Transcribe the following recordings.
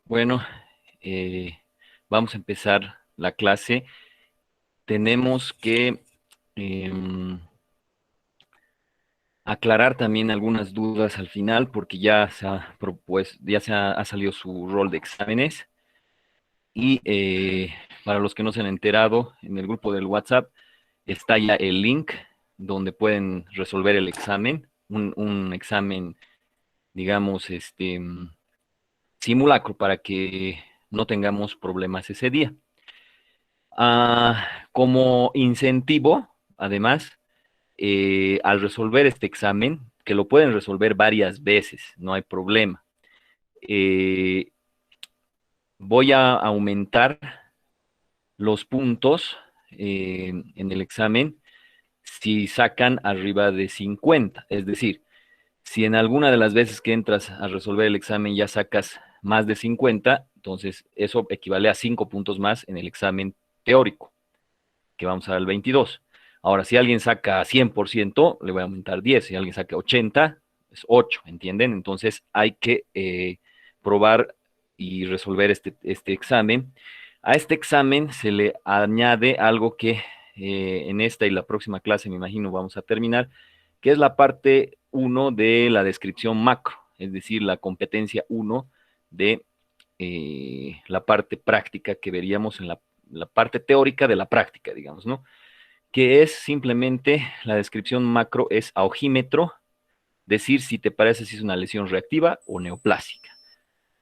Bueno, eh, vamos a empezar la clase. Tenemos que em, aclarar también algunas dudas al final porque ya se ha propuesto, ha salido su rol de exámenes y para los que no se han enterado, en el grupo del WhatsApp está ya el link donde pueden resolver el examen, un examen, digamos, simulacro para que no tengamos problemas ese día. Como incentivo, además, al resolver este examen, que lo pueden resolver varias veces, no hay problema, eh, voy a aumentar los puntos en el examen si sacan arriba de 50. Es decir, si en alguna de las veces que entras a resolver el examen ya sacas más de 50, entonces eso equivale a 5 puntos más en el examen teórico, que vamos a dar el 22. Ahora, si alguien saca 100%, le voy a aumentar 10. Si alguien saca 80, es 8, ¿entienden? Entonces hay que probar y resolver este examen. A este examen se le añade algo que en esta y la próxima clase, me imagino, vamos a terminar, que es la parte uno de la descripción macro, es decir, la competencia uno de la parte práctica que veríamos en la parte teórica de la práctica, digamos, ¿no? Que es simplemente la descripción macro, es a ojímetro, decir si te parece si es una lesión reactiva o neoplásica.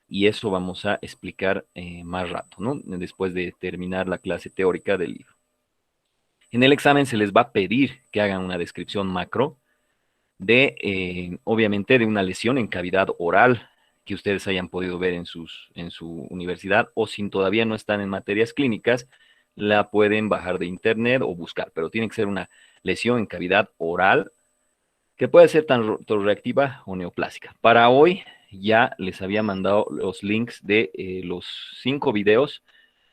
Y eso vamos a explicar más rato, ¿no? Después de terminar la clase teórica del libro. En el examen se les va a pedir que hagan una descripción macro de, obviamente, de una lesión en cavidad oral que ustedes hayan podido ver en su universidad, o si todavía no están en materias clínicas, la pueden bajar de internet o buscar, pero tiene que ser una lesión en cavidad oral que puede ser tanto reactiva o neoplásica. Para hoy ya les había mandado los links de los 5 videos.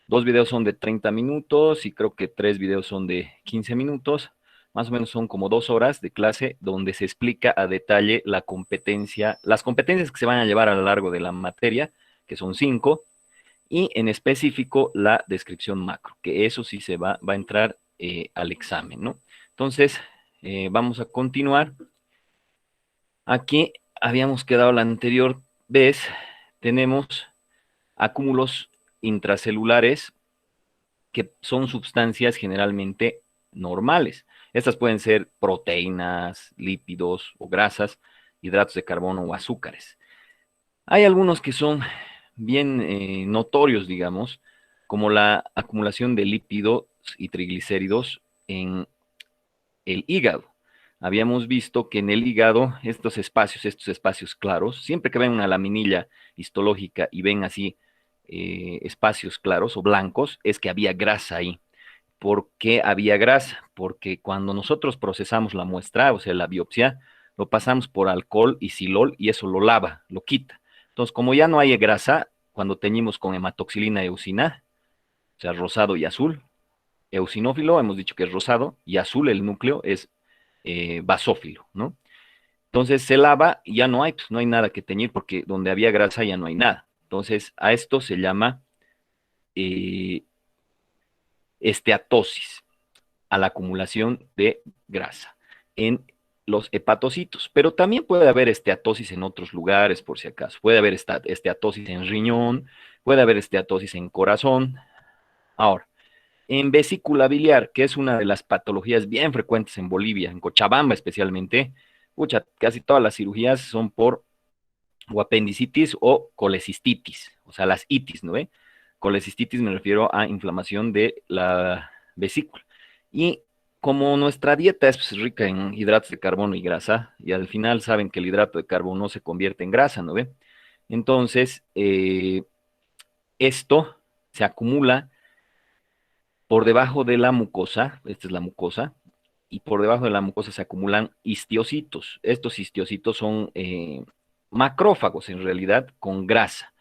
2 videos son de 30 minutos y creo que 3 videos son de 15 minutos. Más o menos son como 2 horas de clase donde se explica a detalle la competencia, las competencias que se van a llevar a lo largo de la materia, que son 5, y en específico la descripción macro, que eso sí va a entrar al examen, ¿no? Entonces, vamos a continuar. Aquí habíamos quedado la anterior vez, tenemos acúmulos intracelulares que son sustancias generalmente normales. Estas pueden ser proteínas, lípidos o grasas, hidratos de carbono o azúcares. Hay algunos que son bien notorios, digamos, como la acumulación de lípidos y triglicéridos en el hígado. Habíamos visto que en el hígado estos espacios claros, siempre que ven una laminilla histológica y ven así espacios claros o blancos, es que había grasa ahí. ¿Por qué había grasa? Porque cuando nosotros procesamos la muestra, o sea, la biopsia, lo pasamos por alcohol y silol y eso lo lava, lo quita. Entonces, como ya no hay grasa, cuando teñimos con hematoxilina eosina, o sea, rosado y azul, eosinófilo, hemos dicho que es rosado, y azul el núcleo es basófilo, ¿no? Entonces se lava y ya no hay, pues no hay nada que teñir porque donde había grasa ya no hay nada. Entonces a esto se llama eh, esteatosis, a la acumulación de grasa en los hepatocitos, pero también puede haber esteatosis en otros lugares, por si acaso. Puede haber esteatosis en riñón, puede haber esteatosis en corazón. Ahora, en vesícula biliar, que es una de las patologías bien frecuentes en Bolivia, en Cochabamba especialmente, pucha, casi todas las cirugías son por o apendicitis o colecistitis, o sea, las itis, ¿no ve? Colecistitis me refiero a inflamación de la vesícula. Y como nuestra dieta es pues, rica en hidratos de carbono y grasa, y al final saben que el hidrato de carbono se convierte en grasa, ¿no ve? Entonces, esto se acumula por debajo de la mucosa, esta es la mucosa, y por debajo de la mucosa se acumulan histiocitos. Estos histiocitos son macrófagos en realidad con grasa.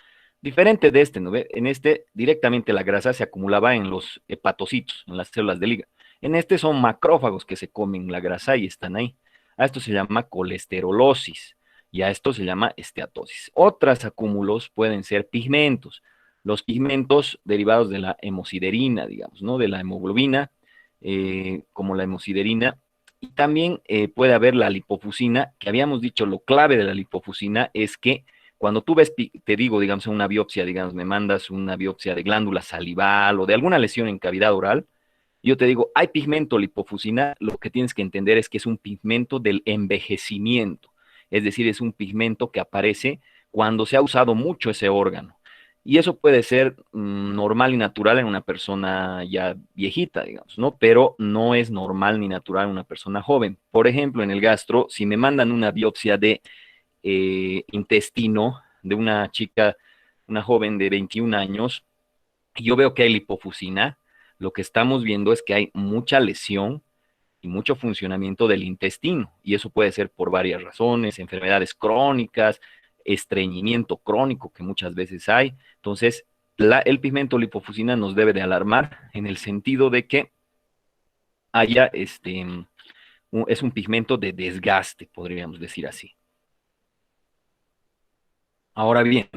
Diferente de este, ¿no ve? En este directamente la grasa se acumulaba en los hepatocitos, en las células del hígado. En este son macrófagos que se comen la grasa y están ahí. A esto se llama colesterolosis. y a esto se llama esteatosis. Otros acúmulos pueden ser pigmentos. Los pigmentos derivados de la hemosiderina, digamos, ¿no? De la hemoglobina, como la hemosiderina, y también puede haber la lipofusina, que habíamos dicho, lo clave de la lipofusina es que cuando tú ves, te digo, digamos, una biopsia, digamos, me mandas una biopsia de glándula salival o de alguna lesión en cavidad oral, yo te digo, hay pigmento lipofusina, lo que tienes que entender es que es un pigmento del envejecimiento, es decir, es un pigmento que aparece cuando se ha usado mucho ese órgano. Y eso puede ser normal y natural en una persona ya viejita, digamos, ¿no? Pero no es normal ni natural en una persona joven. Por ejemplo, en el gastro, si me mandan una biopsia de intestino de una chica, una joven de 21 años, y yo veo que hay lipofusina, lo que estamos viendo es que hay mucha lesión y mucho funcionamiento del intestino, y eso puede ser por varias razones, enfermedades crónicas, estreñimiento crónico que muchas veces hay. Entonces, el pigmento lipofusina nos debe de alarmar en el sentido de que haya es un pigmento de desgaste, podríamos decir así. Ahora bien,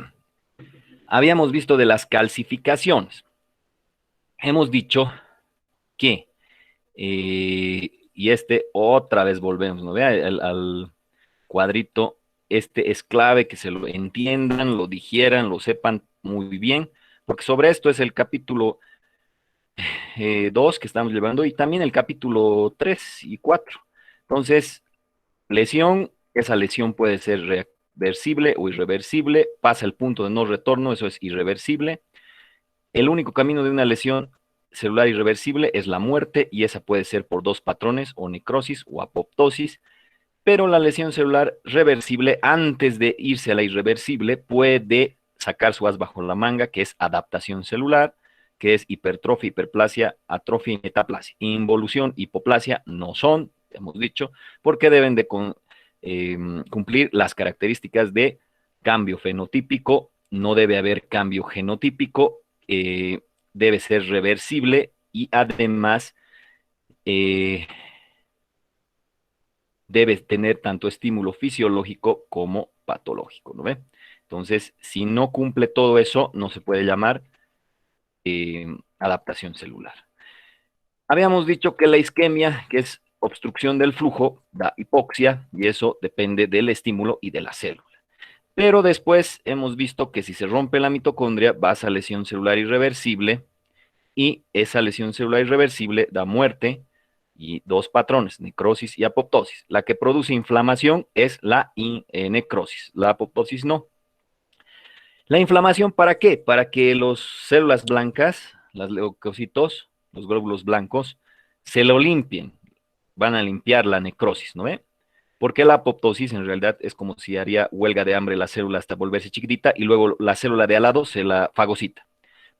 habíamos visto de las calcificaciones. Hemos dicho que, y otra vez volvemos, ¿no? Vea al cuadrito, este es clave que se lo entiendan, lo digieran, lo sepan muy bien, porque sobre esto es el capítulo 2 que estamos llevando y también el capítulo 3 y 4. Entonces, lesión, esa lesión puede ser reversible o irreversible, pasa el punto de no retorno, eso es irreversible. El único camino de una lesión celular irreversible es la muerte y esa puede ser por dos patrones, o necrosis o apoptosis, pero la lesión celular reversible, antes de irse a la irreversible, puede sacar su as bajo la manga, que es adaptación celular, que es hipertrofia, hiperplasia, atrofia y metaplasia. Involución, hipoplasia no son, hemos dicho, porque deben de cumplir las características de cambio fenotípico, no debe haber cambio genotípico, debe ser reversible y además debe tener tanto estímulo fisiológico como patológico, ¿no ve? Entonces, si no cumple todo eso, no se puede llamar adaptación celular. Habíamos dicho que la isquemia, que es obstrucción del flujo, da hipoxia y eso depende del estímulo y de la célula. Pero después hemos visto que si se rompe la mitocondria, vas a lesión celular irreversible y esa lesión celular irreversible da muerte y dos patrones, necrosis y apoptosis. La que produce inflamación es la necrosis, la apoptosis no. ¿La inflamación para qué? Para que las células blancas, las leucocitos, los glóbulos blancos, se lo limpien, van a limpiar la necrosis, ¿no ve? Porque la apoptosis en realidad es como si haría huelga de hambre la célula hasta volverse chiquitita y luego la célula de al lado se la fagocita.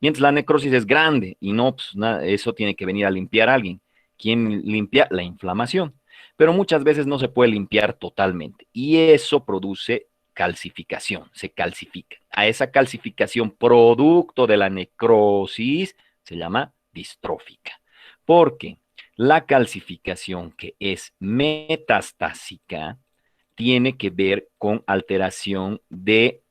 Mientras la necrosis es grande y no, pues, eso tiene que venir a limpiar a alguien. ¿Quién limpia? La inflamación. Pero muchas veces no se puede limpiar totalmente y eso produce calcificación, se calcifica. A esa calcificación producto de la necrosis se llama distrófica. Porque la calcificación que es metastásica tiene que ver con alteración de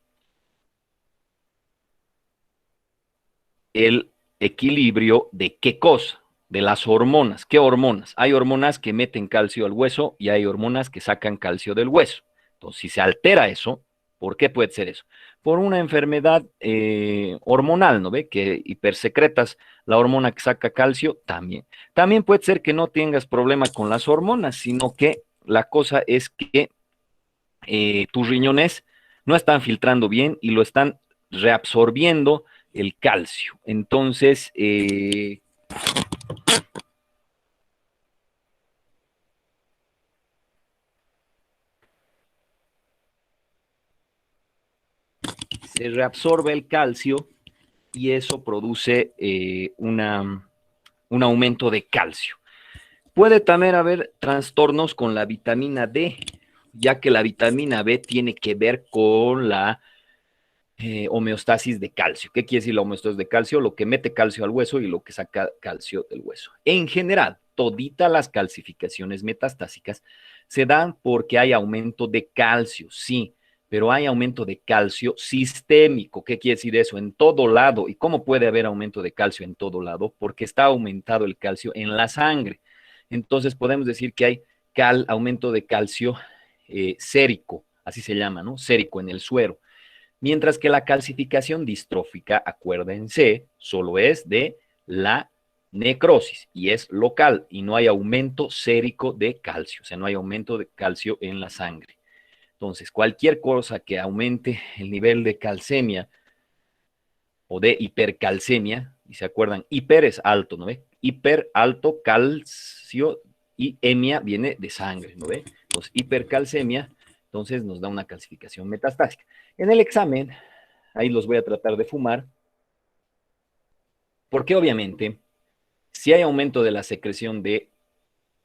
el equilibrio de qué cosa, de las hormonas. ¿Qué hormonas? Hay hormonas que meten calcio al hueso y hay hormonas que sacan calcio del hueso. Entonces, si se altera eso, ¿por qué puede ser eso? Por una enfermedad hormonal, ¿no ve? Que hipersecretas la hormona que saca calcio, también. También puede ser que no tengas problema con las hormonas, sino que la cosa es que tus riñones no están filtrando bien y lo están reabsorbiendo el calcio. Entonces, se reabsorbe el calcio y eso produce un aumento de calcio. Puede también haber trastornos con la vitamina D, ya que la vitamina B tiene que ver con la homeostasis de calcio. ¿Qué quiere decir la homeostasis de calcio? Lo que mete calcio al hueso y lo que saca calcio del hueso. En general, todita las calcificaciones metastásicas Se dan porque hay aumento de calcio, sí, pero hay aumento de calcio sistémico. ¿Qué quiere decir eso? En todo lado. ¿Y cómo puede haber aumento de calcio en todo lado? Porque está aumentado el calcio en la sangre. Entonces podemos decir que hay aumento de calcio sérico, así se llama, ¿no? Sérico en el suero. Mientras que la calcificación distrófica, acuérdense, solo es de la necrosis y es local y no hay aumento sérico de calcio, o sea, no hay aumento de calcio en la sangre. Entonces, cualquier cosa que aumente el nivel de calcemia o de hipercalcemia, y se acuerdan, hiper es alto, ¿no ve? Hiper, alto, calcio y hemia viene de sangre, ¿no ve? Entonces, hipercalcemia, entonces nos da una calcificación metastásica. En el examen, ahí los voy a tratar de fumar, porque obviamente, si hay aumento de la secreción de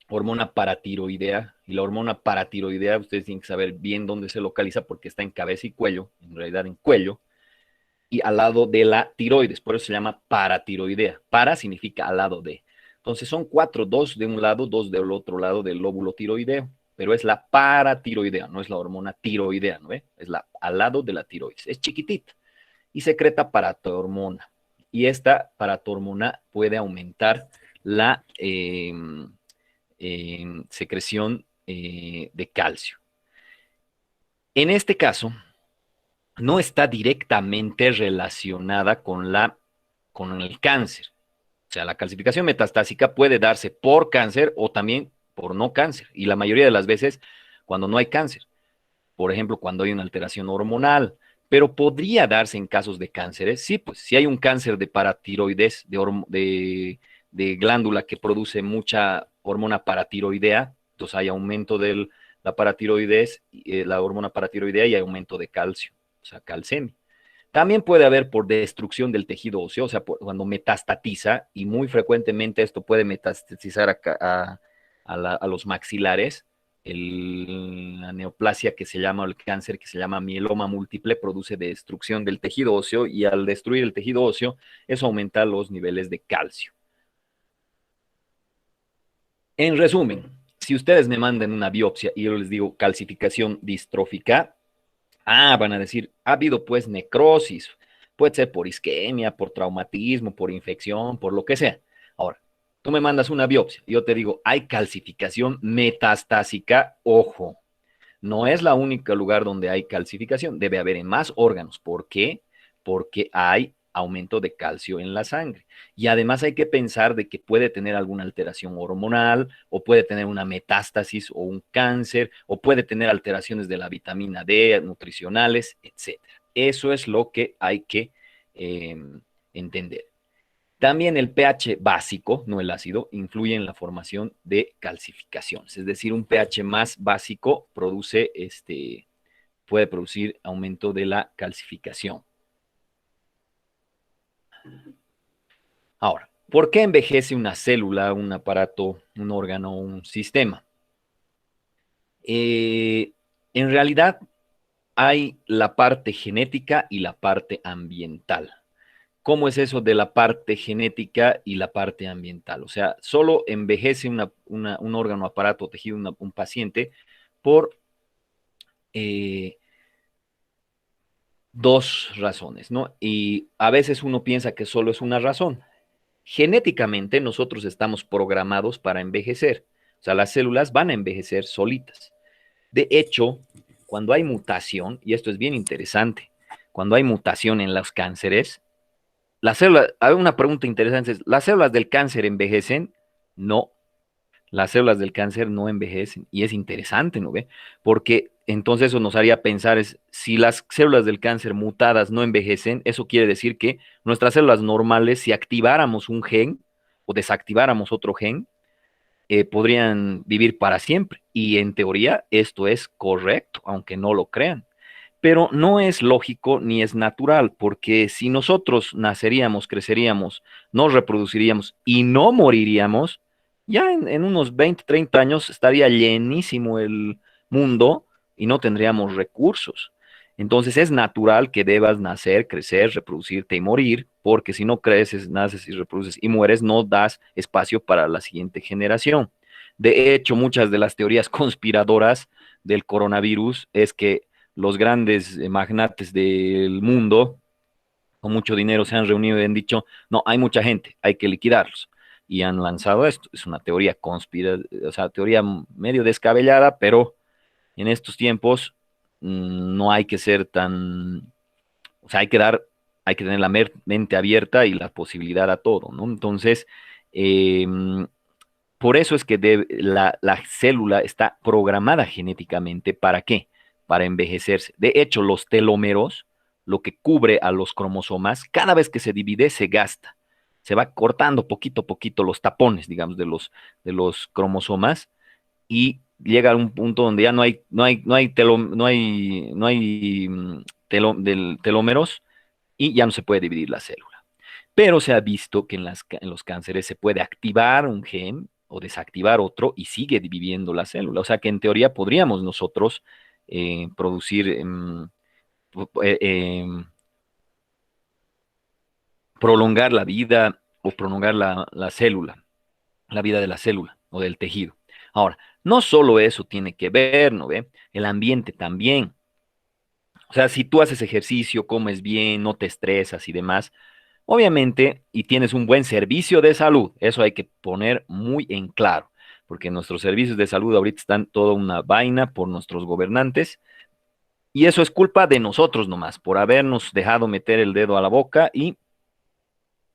hormona paratiroidea, y la hormona paratiroidea, ustedes tienen que saber bien dónde se localiza, porque está en cabeza y cuello, en realidad en cuello, y al lado de la tiroides, por eso se llama paratiroidea. Para significa al lado de. Entonces son cuatro, dos de un lado, dos del otro lado del lóbulo tiroideo, pero es la paratiroidea, no es la hormona tiroidea, ¿no ve? Es la al lado de la tiroides, es chiquitita y secreta paratormona. Y esta paratormona puede aumentar la secreción de calcio. En este caso, no está directamente relacionada con el cáncer. O sea, la calcificación metastásica puede darse por cáncer o también por no cáncer. Y la mayoría de las veces cuando no hay cáncer. Por ejemplo, cuando hay una alteración hormonal. Pero podría darse en casos de cánceres. Sí, pues si hay un cáncer de paratiroides, de glándula que produce mucha hormona paratiroidea, entonces hay aumento de la paratiroides, la hormona paratiroidea y hay aumento de calcio, o sea, calcemia. También puede haber por destrucción del tejido óseo, o sea, cuando metastatiza, y muy frecuentemente esto puede metastatizar a los maxilares, la neoplasia que se llama, o el cáncer que se llama mieloma múltiple, produce destrucción del tejido óseo, y al destruir el tejido óseo, eso aumenta los niveles de calcio. En resumen, si ustedes me mandan una biopsia y yo les digo calcificación distrófica, van a decir, ha habido pues necrosis, puede ser por isquemia, por traumatismo, por infección, por lo que sea. Ahora, tú me mandas una biopsia y yo te digo, hay calcificación metastásica, ojo, no es la única lugar donde hay calcificación, debe haber en más órganos. ¿Por qué? Porque hay aumento de calcio en la sangre. Y además hay que pensar de que puede tener alguna alteración hormonal, o puede tener una metástasis o un cáncer, o puede tener alteraciones de la vitamina D, nutricionales, etcétera. Eso es lo que hay que entender. También el pH básico, no el ácido, influye en la formación de calcificaciones. Es decir, un pH más básico puede producir aumento de la calcificación. Ahora, ¿por qué envejece una célula, un aparato, un órgano, un sistema? En realidad hay la parte genética y la parte ambiental. ¿Cómo es eso de la parte genética y la parte ambiental? O sea, solo envejece un órgano, aparato, tejido, un paciente por dos razones, ¿no? Y a veces uno piensa que solo es una razón. Genéticamente nosotros estamos programados para envejecer. O sea, las células van a envejecer solitas. De hecho, cuando hay mutación, y esto es bien interesante, cuando hay mutación en los cánceres, las células, hay una pregunta interesante, ¿las células del cáncer envejecen? No, las células del cáncer no envejecen. Y es interesante, ¿no ve? Porque entonces eso nos haría pensar, si las células del cáncer mutadas no envejecen, eso quiere decir que nuestras células normales, si activáramos un gen o desactiváramos otro gen, podrían vivir para siempre. Y en teoría esto es correcto, aunque no lo crean. Pero no es lógico ni es natural, porque si nosotros naceríamos, creceríamos, nos reproduciríamos y no moriríamos, ya en unos 20, 30 años estaría llenísimo el mundo y no tendríamos recursos. Entonces es natural que debas nacer, crecer, reproducirte y morir, porque si no creces, naces y reproduces y mueres, no das espacio para la siguiente generación. De hecho, muchas de las teorías conspiradoras del coronavirus es que los grandes magnates del mundo con mucho dinero se han reunido y han dicho, no, hay mucha gente, hay que liquidarlos. Y han lanzado esto. Es una teoría o sea, teoría medio descabellada, pero en estos tiempos no hay que ser tan, o sea, hay que tener la mente abierta y la posibilidad a todo, ¿no? Entonces, eh, por eso es que la célula está programada genéticamente. ¿Para qué? Para envejecerse. De hecho, los telómeros, lo que cubre a los cromosomas, cada vez que se divide, se gasta. Se va cortando poquito a poquito los tapones, digamos, de los cromosomas y llega a un punto donde ya no hay telómeros y ya no se puede dividir la célula. Pero se ha visto que en los cánceres se puede activar un gen o desactivar otro y sigue dividiendo la célula. O sea que en teoría podríamos nosotros producir, prolongar la vida o prolongar la célula, la vida de la célula o del tejido. Ahora, no solo eso tiene que ver, ¿no ve? El ambiente también. O sea, si tú haces ejercicio, comes bien, no te estresas y demás, obviamente, y tienes un buen servicio de salud, eso hay que poner muy en claro, porque nuestros servicios de salud ahorita están toda una vaina por nuestros gobernantes, y eso es culpa de nosotros nomás, por habernos dejado meter el dedo a la boca y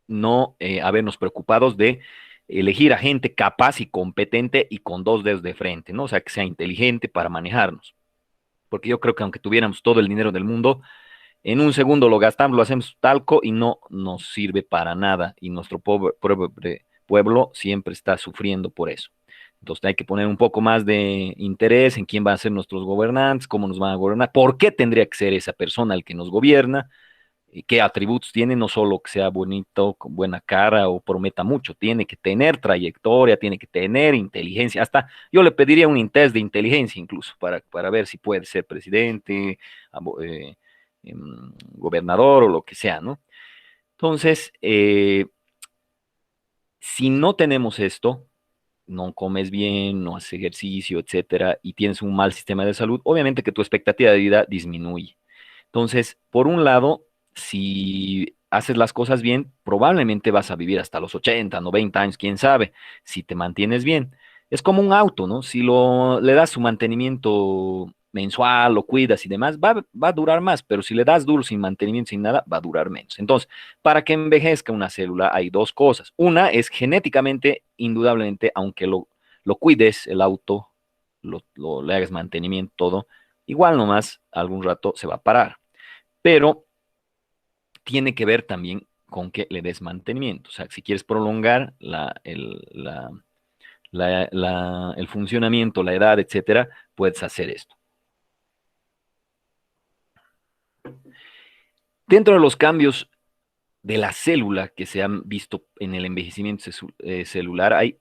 no habernos preocupados de elegir a gente capaz y competente y con dos dedos de frente, ¿no? O sea, que sea inteligente para manejarnos. Porque yo creo que aunque tuviéramos todo el dinero del mundo, en un segundo lo gastamos, lo hacemos talco y no nos sirve para nada. Y nuestro pobre pueblo siempre está sufriendo por eso. Entonces hay que poner un poco más de interés en quién van a ser nuestros gobernantes, cómo nos van a gobernar, por qué tendría que ser esa persona el que nos gobierna, y qué atributos tiene, no solo que sea bonito, con buena cara o prometa mucho, tiene que tener trayectoria, tiene que tener inteligencia, hasta yo le pediría un test de inteligencia incluso para ver si puede ser presidente, gobernador o lo que sea, ¿no? Entonces, si no tenemos esto, no comes bien, no haces ejercicio, etcétera, y tienes un mal sistema de salud, obviamente que tu expectativa de vida disminuye. Entonces, por un lado, si haces las cosas bien, probablemente vas a vivir hasta los 80, 90 años, quién sabe, si te mantienes bien. Es como un auto, ¿no? Si le das su mantenimiento mensual, lo cuidas y demás, va a durar más, pero si le das duro sin mantenimiento, sin nada, va a durar menos. Entonces, para que envejezca una célula hay dos cosas. Una es genéticamente, indudablemente, aunque lo cuides, el auto, le hagas mantenimiento, todo, igual nomás algún rato se va a parar, pero tiene que ver también con que le des mantenimiento. O sea, si quieres prolongar el funcionamiento, la edad, etcétera, puedes hacer esto. Dentro de los cambios de la célula que se han visto en el envejecimiento celular, hay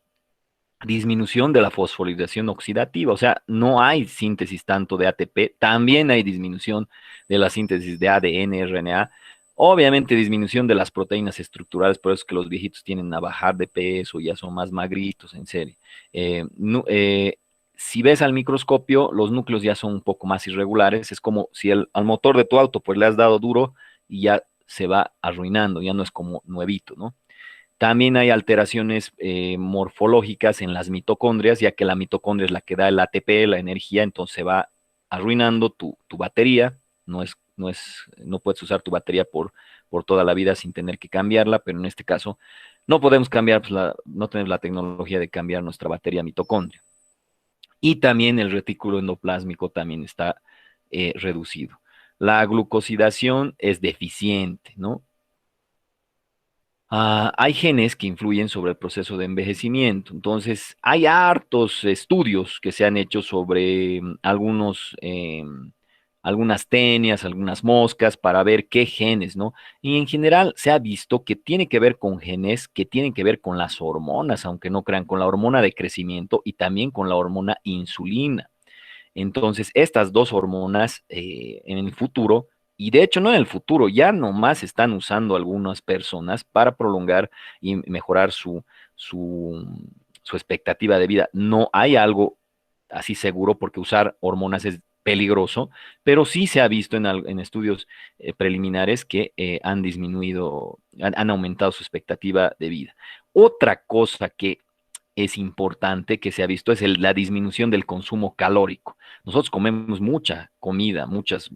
disminución de la fosforilación oxidativa, o sea, no hay síntesis tanto de ATP, también hay disminución de la síntesis de ADN, RNA, obviamente disminución de las proteínas estructurales, por eso es que los viejitos tienden a bajar de peso, ya son más magritos, en serio. Si ves al microscopio, los núcleos ya son un poco más irregulares, es como si al motor de tu auto pues le has dado duro y ya se va arruinando, ya no es como nuevito, ¿no? También hay alteraciones morfológicas en las mitocondrias, ya que la mitocondria es la que da el ATP, la energía, entonces se va arruinando tu batería. No puedes usar tu batería por toda la vida sin tener que cambiarla, pero en este caso no podemos cambiar, pues, no tenemos la tecnología de cambiar nuestra batería mitocondria. Y también el retículo endoplásmico también está reducido. La glucosidación es deficiente, ¿no? Hay genes que influyen sobre el proceso de envejecimiento. Entonces, hay hartos estudios que se han hecho sobre algunas tenias, algunas moscas, para ver qué genes, ¿no? Y en general se ha visto que tiene que ver con genes que tienen que ver con las hormonas, aunque no crean, con la hormona de crecimiento y también con la hormona insulina. Entonces, estas dos hormonas en el futuro, y de hecho no en el futuro, ya nomás están usando algunas personas para prolongar y mejorar su, su expectativa de vida. No hay algo así seguro porque usar hormonas es peligroso, pero sí se ha visto en estudios preliminares que han disminuido, han aumentado su expectativa de vida. Otra cosa que es importante que se ha visto es la disminución del consumo calórico. Nosotros comemos mucha comida, muchas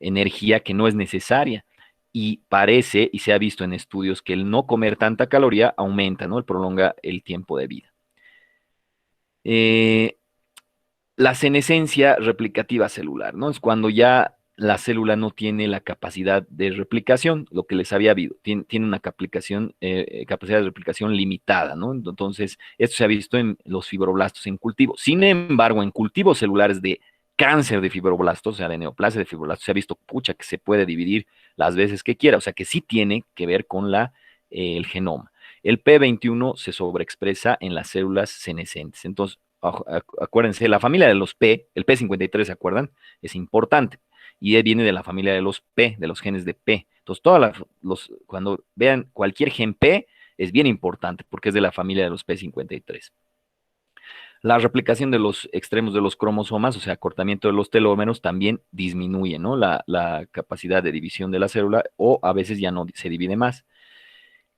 energía que no es necesaria. Y parece, y se ha visto en estudios, que el no comer tanta caloría aumenta, ¿no? Prolonga el tiempo de vida. Eh, la senescencia replicativa celular, ¿no? Es cuando ya la célula no tiene la capacidad de replicación, lo que les había habido, tiene una capacidad de replicación limitada, ¿no? Entonces, esto se ha visto en los fibroblastos en cultivo. Sin embargo, en cultivos celulares de cáncer de fibroblastos, o sea, de neoplasia de fibroblastos, se ha visto, pucha, que se puede dividir las veces que quiera, o sea, que sí tiene que ver con el genoma. El P21 se sobreexpresa en las células senescentes. Entonces, acuérdense, la familia de los P, el P53, ¿se acuerdan? Es importante. Y viene de la familia de los P, de los genes de P. Entonces, cuando vean cualquier gen P, es bien importante porque es de la familia de los P53. La replicación de los extremos de los cromosomas, o sea, acortamiento de los telómeros, también disminuye, ¿no? La capacidad de división de la célula o a veces ya no se divide más.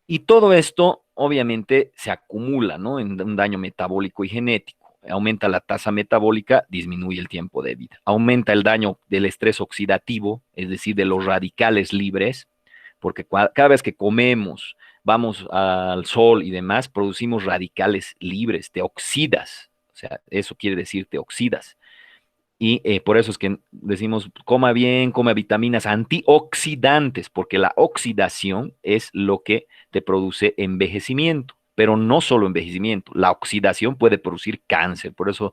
Y todo esto, obviamente, se acumula, ¿no? En un daño metabólico y genético. Aumenta la tasa metabólica, disminuye el tiempo de vida. Aumenta el daño del estrés oxidativo, es decir, de los radicales libres, porque cada vez que comemos, vamos al sol y demás, producimos radicales libres, te oxidas. O sea, eso quiere decir te oxidas. Y por eso es que decimos, coma bien, coma vitaminas antioxidantes, porque la oxidación es lo que te produce envejecimiento, pero no solo envejecimiento, la oxidación puede producir cáncer, por eso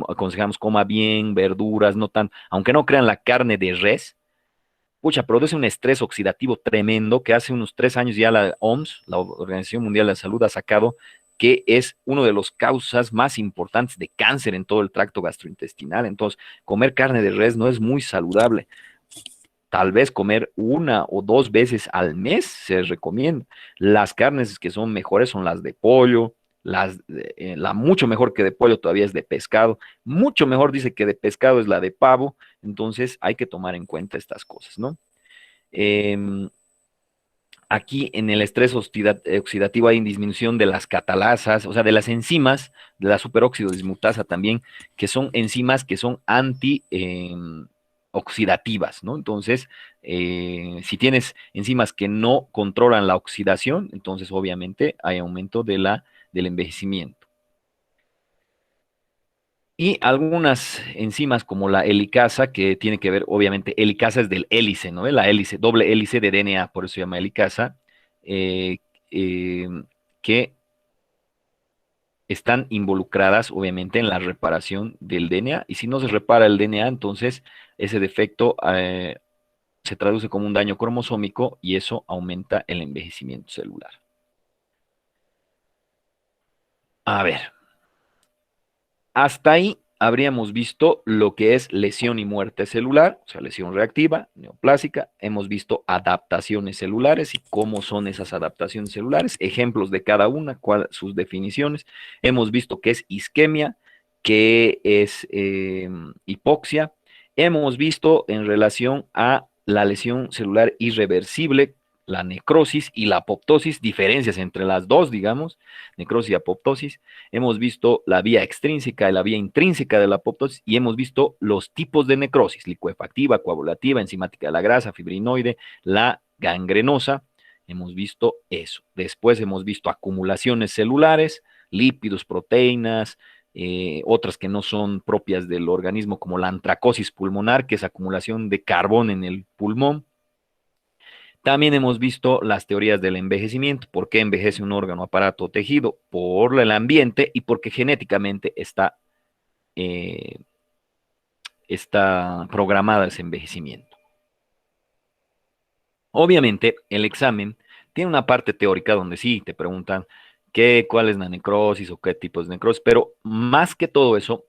aconsejamos coma bien, verduras, no tan, aunque no crean la carne de res, pucha, produce un estrés oxidativo tremendo que hace unos 3 años ya la OMS, la Organización Mundial de la Salud, ha sacado que es una de las causas más importantes de cáncer en todo el tracto gastrointestinal. Entonces, comer carne de res no es muy saludable. Tal vez comer 1 o 2 veces al mes se recomienda. Las carnes que son mejores son las de pollo, la mucho mejor que de pollo todavía es de pescado, mucho mejor dice que de pescado es la de pavo, entonces hay que tomar en cuenta estas cosas, ¿no? Em, Aquí en el estrés oxidativo hay disminución de las catalasas, o sea, de las enzimas, de la superóxido dismutasa también, que son enzimas que son oxidativas, ¿no? Entonces, si tienes enzimas que no controlan la oxidación, entonces obviamente hay aumento del envejecimiento. Y algunas enzimas como la helicasa, que tiene que ver, obviamente, helicasa es del hélice, ¿no? La hélice, doble hélice de DNA, por eso se llama helicasa, eh, eh, que están involucradas, obviamente, en la reparación del DNA. Y si no se repara el DNA, entonces ese defecto se traduce como un daño cromosómico y eso aumenta el envejecimiento celular. A ver, hasta ahí habríamos visto lo que es lesión y muerte celular, o sea, lesión reactiva, neoplásica. Hemos visto adaptaciones celulares y cómo son esas adaptaciones celulares, ejemplos de cada una, sus definiciones. Hemos visto qué es isquemia, qué es hipoxia. Hemos visto en relación a la lesión celular irreversible, la necrosis y la apoptosis, diferencias entre las dos, digamos, necrosis y apoptosis. Hemos visto la vía extrínseca y la vía intrínseca de la apoptosis y hemos visto los tipos de necrosis, licuefactiva, coagulativa, enzimática de la grasa, fibrinoide, la gangrenosa. Hemos visto eso. Después hemos visto acumulaciones celulares, lípidos, proteínas, otras que no son propias del organismo, como la antracosis pulmonar, que es acumulación de carbón en el pulmón. También hemos visto las teorías del envejecimiento, por qué envejece un órgano, aparato o tejido, por el ambiente y porque genéticamente eh, está programada ese envejecimiento. Obviamente, el examen tiene una parte teórica donde sí te preguntan cuál es la necrosis o qué tipo de necrosis, pero más que todo eso,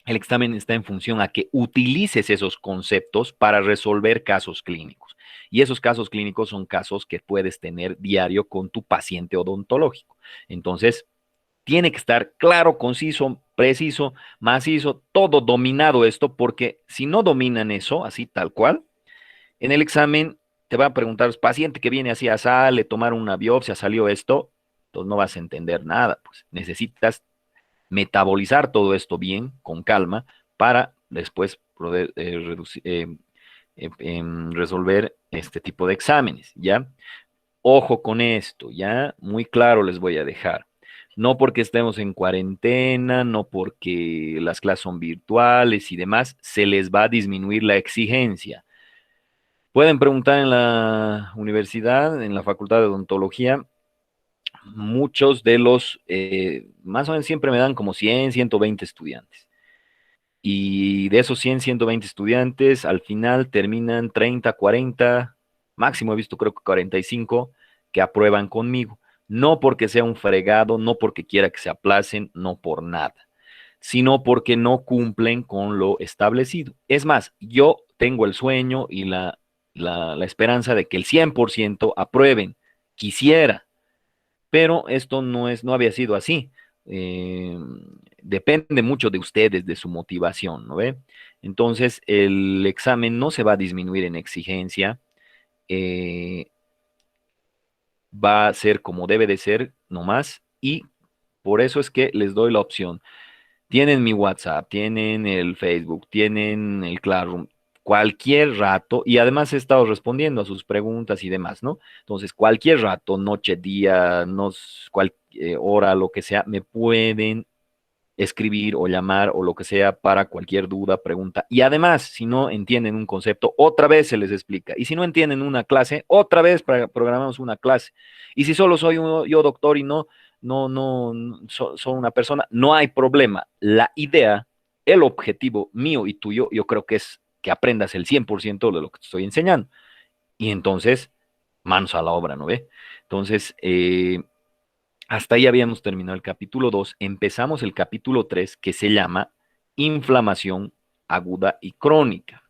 el examen está en función a que utilices esos conceptos para resolver casos clínicos. Y esos casos clínicos son casos que puedes tener diario con tu paciente odontológico. Entonces, tiene que estar claro, conciso, preciso, macizo, todo dominado esto, porque si no dominan eso, así tal cual, en el examen te va a preguntar, paciente que viene así, así, le tomaron una biopsia, salió esto, entonces no vas a entender nada, pues necesitas metabolizar todo esto bien, con calma, para después poder resolver este tipo de exámenes, ¿ya? Ojo con esto, ¿ya? Muy claro les voy a dejar. No porque estemos en cuarentena, no porque las clases son virtuales y demás, se les va a disminuir la exigencia. Pueden preguntar en la universidad, en la Facultad de Odontología, muchos de los, más o menos siempre me dan como 100, 120 estudiantes. Y de esos 100, 120 estudiantes, al final terminan 30, 40, máximo he visto creo que 45 que aprueban conmigo. No porque sea un fregado, no porque quiera que se aplacen, no por nada, sino porque no cumplen con lo establecido. Es más, yo tengo el sueño y la esperanza de que el 100% aprueben. Quisiera, pero esto no había sido así. Eh, Depende mucho de ustedes, de su motivación, ¿no ve? Entonces, el examen no se va a disminuir en exigencia, eh, va a ser como debe de ser, nomás, y por eso es que les doy la opción. Tienen mi WhatsApp, tienen el Facebook, tienen el Classroom, cualquier rato, y además he estado respondiendo a sus preguntas y demás, ¿no? Entonces, cualquier rato, noche, día, hora, lo que sea, me pueden escribir o llamar o lo que sea para cualquier duda, pregunta. Y además, si no entienden un concepto, otra vez se les explica. Y si no entienden una clase, otra vez programamos una clase. Y si solo soy yo doctor y soy una persona, no hay problema. La idea, el objetivo mío y tuyo, yo creo que es que aprendas el 100% de lo que te estoy enseñando. Y entonces, manos a la obra, ¿no ve? Entonces, hasta ahí habíamos terminado el capítulo 2. Empezamos el capítulo 3 que se llama inflamación aguda y crónica.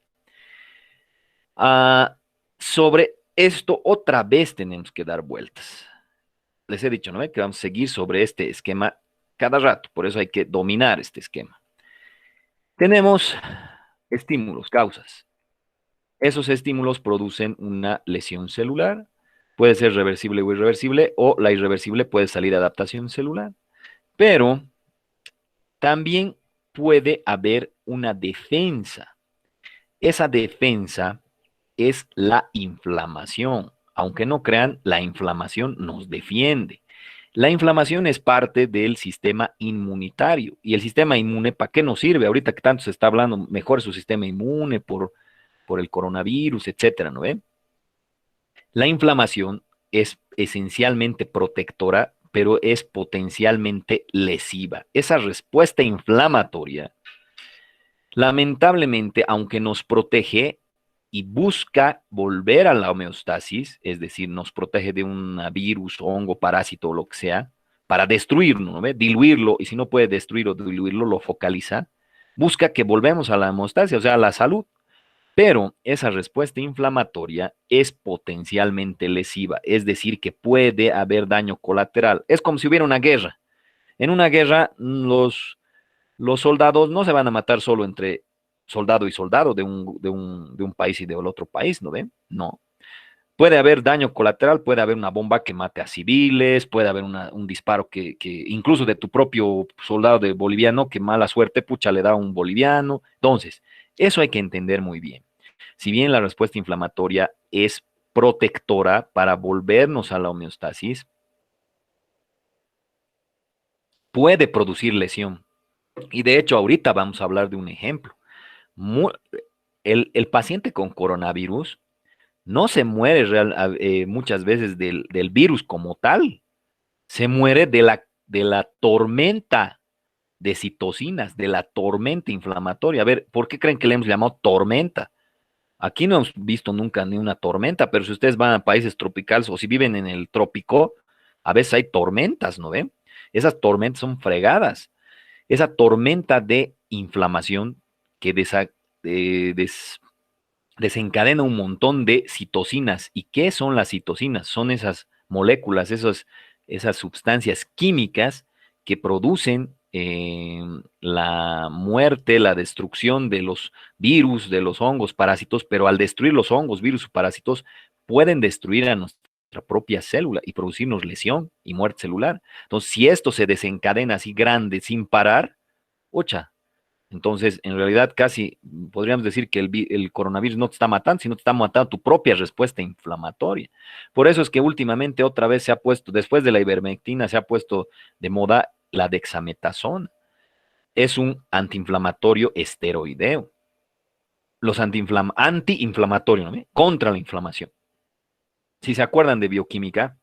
Ah, sobre esto otra vez tenemos que dar vueltas. Les he dicho, ¿no? Que vamos a seguir sobre este esquema cada rato, por eso hay que dominar este esquema. Tenemos estímulos, causas. Esos estímulos producen una lesión celular, puede ser reversible o irreversible, o la irreversible puede salir adaptación celular, pero también puede haber una defensa. Esa defensa es la inflamación. Aunque no crean, la inflamación nos defiende. La inflamación es parte del sistema inmunitario. ¿Y el sistema inmune para qué nos sirve? Ahorita que tanto se está hablando, mejor su sistema inmune por el coronavirus, etcétera, ¿no ven? La inflamación es esencialmente protectora, pero es potencialmente lesiva. Esa respuesta inflamatoria, lamentablemente, aunque nos protege y busca volver a la homeostasis, es decir, nos protege de un virus, hongo, parásito o lo que sea, para destruirlo, ¿no ve? Diluirlo, y si no puede destruir o diluirlo, lo focaliza, busca que volvemos a la homeostasis, o sea, a la salud. Pero esa respuesta inflamatoria es potencialmente lesiva, es decir, que puede haber daño colateral. Es como si hubiera una guerra. En una guerra, los soldados no se van a matar solo entre soldado y soldado de un país y del otro país, ¿no ven? No. Puede haber daño colateral, puede haber una bomba que mate a civiles, puede haber un disparo que incluso de tu propio soldado de boliviano, que mala suerte, pucha, le da a un boliviano. Entonces, eso hay que entender muy bien. Si bien la respuesta inflamatoria es protectora para volvernos a la homeostasis, puede producir lesión. Y de hecho, ahorita vamos a hablar de un ejemplo. Mu- el paciente con coronavirus no se muere muchas veces del virus como tal, se muere de la tormenta de citocinas, de la tormenta inflamatoria. A ver, ¿por qué creen que le hemos llamado tormenta? Aquí no hemos visto nunca ni una tormenta, pero si ustedes van a países tropicales o si viven en el trópico, a veces hay tormentas, ¿no ven? Esas tormentas son fregadas. Esa tormenta de inflamación que desencadena un montón de citocinas. ¿Y qué son las citocinas? Son esas moléculas, esas sustancias químicas que producen la muerte, la destrucción de los virus, de los hongos, parásitos, pero al destruir los hongos, virus o parásitos, pueden destruir a nuestra propia célula y producirnos lesión y muerte celular. Entonces, si esto se desencadena así grande, sin parar, ocha, entonces, en realidad, casi podríamos decir que el coronavirus no te está matando, sino te está matando tu propia respuesta inflamatoria. Por eso es que últimamente otra vez se ha puesto, después de la ivermectina, se ha puesto de moda la dexametasona. Es un antiinflamatorio esteroideo. Los antiinflamatorios, ¿no? Contra la inflamación. Si se acuerdan de bioquímica,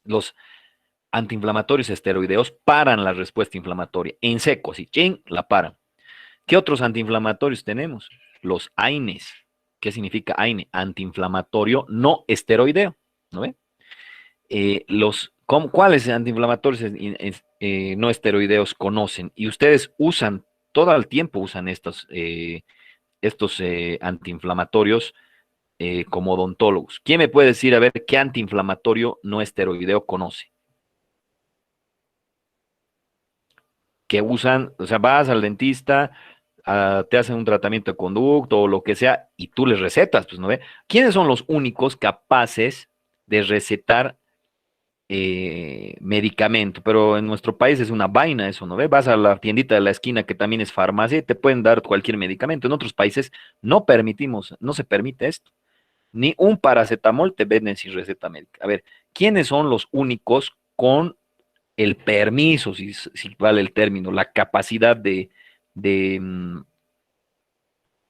los antiinflamatorios esteroideos paran la respuesta inflamatoria. En seco, si ching, la paran. ¿Qué otros antiinflamatorios tenemos? Los AINES. ¿Qué significa AINE? Antiinflamatorio no esteroideo. ¿No ve? ¿Cuáles antiinflamatorios no esteroideos conocen? Y ustedes usan, todo el tiempo usan estos antiinflamatorios como odontólogos. ¿Quién me puede decir, a ver, qué antiinflamatorio no esteroideo conoce? Que usan, o sea, vas al dentista, te hacen un tratamiento de conducto o lo que sea, y tú les recetas, pues, ¿no ve? ¿Quiénes son los únicos capaces de recetar medicamento? Pero en nuestro país es una vaina eso, ¿no ve? Vas a la tiendita de la esquina que también es farmacia y te pueden dar cualquier medicamento. En otros países no permitimos, no se permite esto. Ni un paracetamol te venden sin receta médica. A ver, ¿quiénes son los únicos con el permiso, si vale el término, la capacidad de, mm,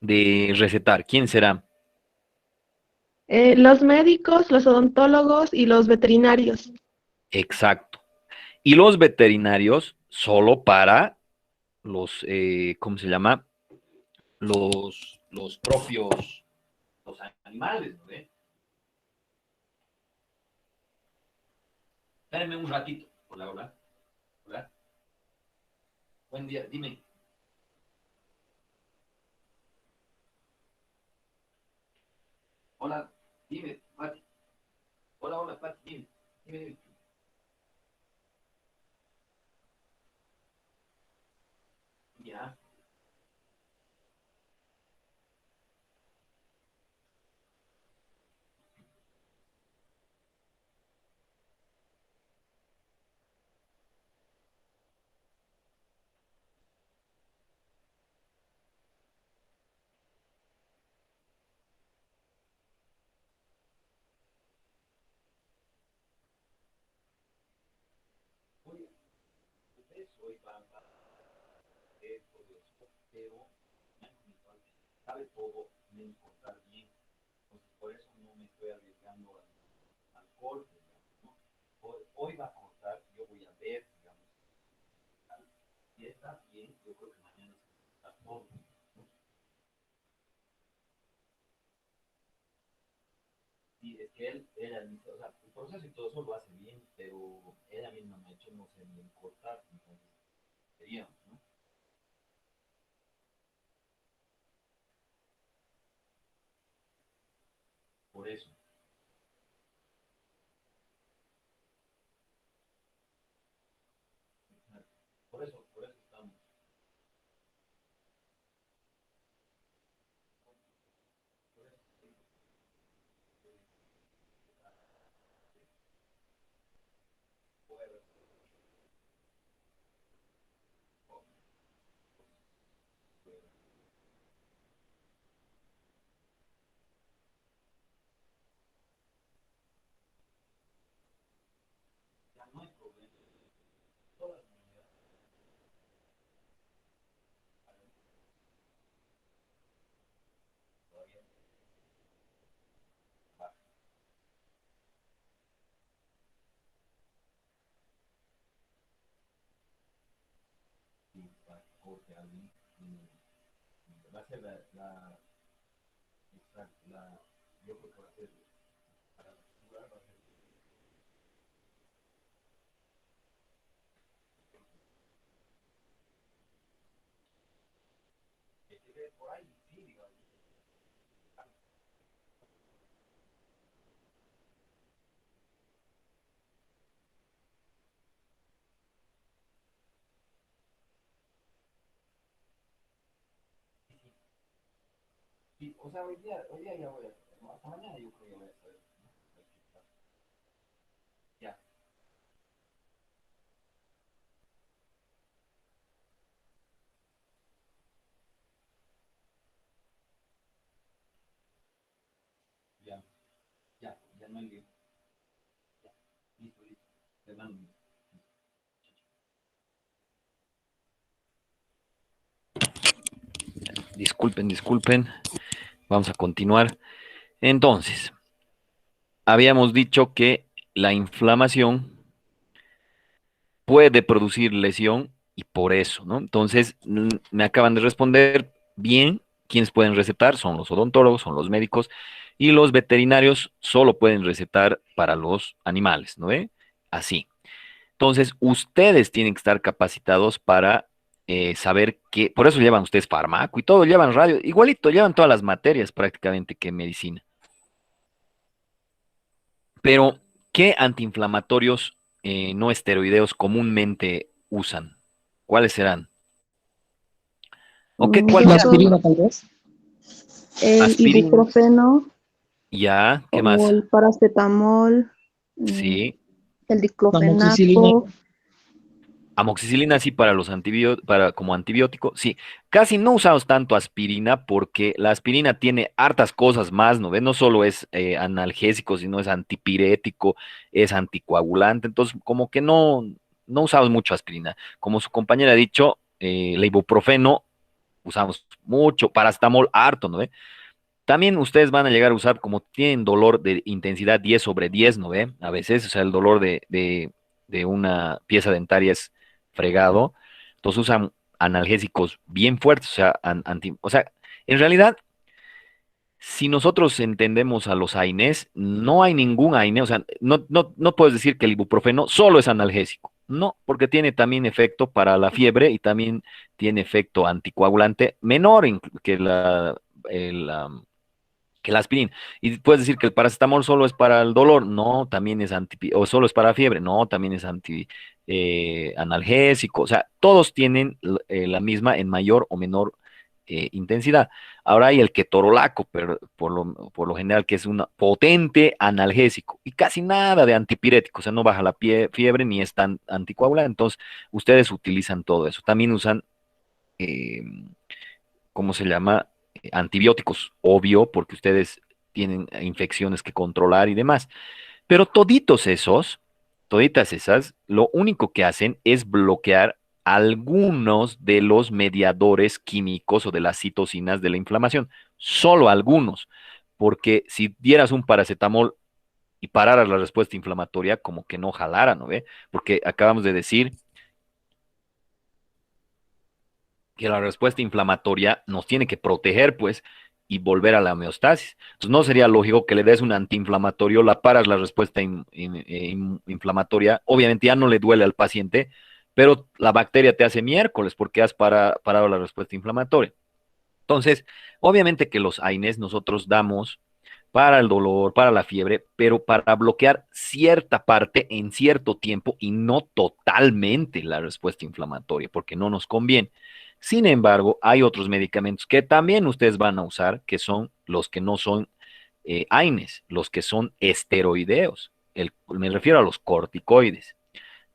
de recetar? ¿Quién será? Los médicos, los odontólogos y los veterinarios. Exacto. Y los veterinarios solo para ¿cómo se llama? Los propios, los animales, ¿no ve? Espérenme un ratito. Hola, hola, hola. Buen día, dime. Hola, dime, Pati. Hola, hola, Pati, dime. Dime, dime. Ya. Oye, ustedes hoy van a esto, de esto, pero sabe todo, me contar bien. Entonces, por eso no me estoy arriesgando al alcohol. ¿No? Hoy va a contar, yo voy a ver, digamos, si está bien, yo creo que mañana está todo. ¿No? Sí, es que ella, o sea, el proceso y todo eso lo hace bien, pero ella misma me ha hecho no sé bien cortar, entonces queríamos, ¿no? Por eso, por eso estamos. Por eso, ya no hay problema. Todas las maneras, todavía va a corte a alguien. Va a ser yo creo que va a ser para la cultura, va a ser que se ve por ahí, sí, digamos. O sea, hoy día ya voy a, hasta mañana yo creo que voy a saber. Ya, ya, ya no hay lío. Ya, listo, listo. Te mando. Disculpen, disculpen. Vamos a continuar. Entonces, habíamos dicho que la inflamación puede producir lesión y por eso, ¿no? Entonces, me acaban de responder bien. Quienes pueden recetar son los odontólogos, son los médicos y los veterinarios solo pueden recetar para los animales, ¿no ve? Así. Entonces, ustedes tienen que estar capacitados para saber que, por eso llevan ustedes farmaco y todo, llevan radio, igualito, llevan todas las materias prácticamente que medicina. Pero, ¿qué antiinflamatorios no esteroideos comúnmente usan? ¿Cuáles serán? ¿O qué, La cualquiera? aspirina, tal vez. El Aspirina, ibuprofeno ya, ¿qué o más? el paracetamol, Sí, el Amoxicilina. diclofenaco. amoxicilina sí para los antibióticos, para como antibiótico, sí. Casi no usamos tanto aspirina porque la aspirina tiene hartas cosas más, ¿no ves? No solo es analgésico, sino es antipirético, es anticoagulante, entonces como que no usamos mucho aspirina. Como su compañera ha dicho, el ibuprofeno usamos mucho, paracetamol harto, ¿no ve? También ustedes van a llegar a usar, como tienen dolor de intensidad 10/10, ¿no ve? A veces, o sea, el dolor de una pieza dentaria es fregado. Entonces usan analgésicos bien fuertes, o sea, o sea, en realidad, si nosotros entendemos a los AINES, no hay ningún AINE, o sea, no puedes decir que el ibuprofeno solo es analgésico. No, porque tiene también efecto para la fiebre y también tiene efecto anticoagulante menor que que la aspirina. Y puedes decir que el paracetamol solo es para el dolor, no, también es o solo es para fiebre, no, también es analgésico, o sea, todos tienen la misma en mayor o menor intensidad. Ahora hay el ketorolaco, pero por lo general que es un potente analgésico y casi nada de antipirético, o sea, no baja la fiebre ni es tan anticoagulante, entonces ustedes utilizan todo eso. También usan eh, ¿cómo se llama? Antibióticos, obvio, porque ustedes tienen infecciones que controlar y demás. Pero toditas esas, lo único que hacen es bloquear algunos de los mediadores químicos o de las citocinas de la inflamación, solo algunos, porque si dieras un paracetamol y pararas la respuesta inflamatoria, como que no jalara, ¿no ve? Porque acabamos de decir que la respuesta inflamatoria nos tiene que proteger, pues, y volver a la homeostasis. Entonces, no sería lógico que le des un antiinflamatorio, la paras la respuesta inflamatoria, obviamente ya no le duele al paciente, pero la bacteria te hace miércoles porque has parado la respuesta inflamatoria. Entonces, obviamente que los AINES nosotros damos para el dolor, para la fiebre, pero para bloquear cierta parte en cierto tiempo y no totalmente la respuesta inflamatoria, porque no nos conviene. Sin embargo, hay otros medicamentos que también ustedes van a usar, que son los que no son AINES, los que son esteroideos. Me refiero a los corticoides,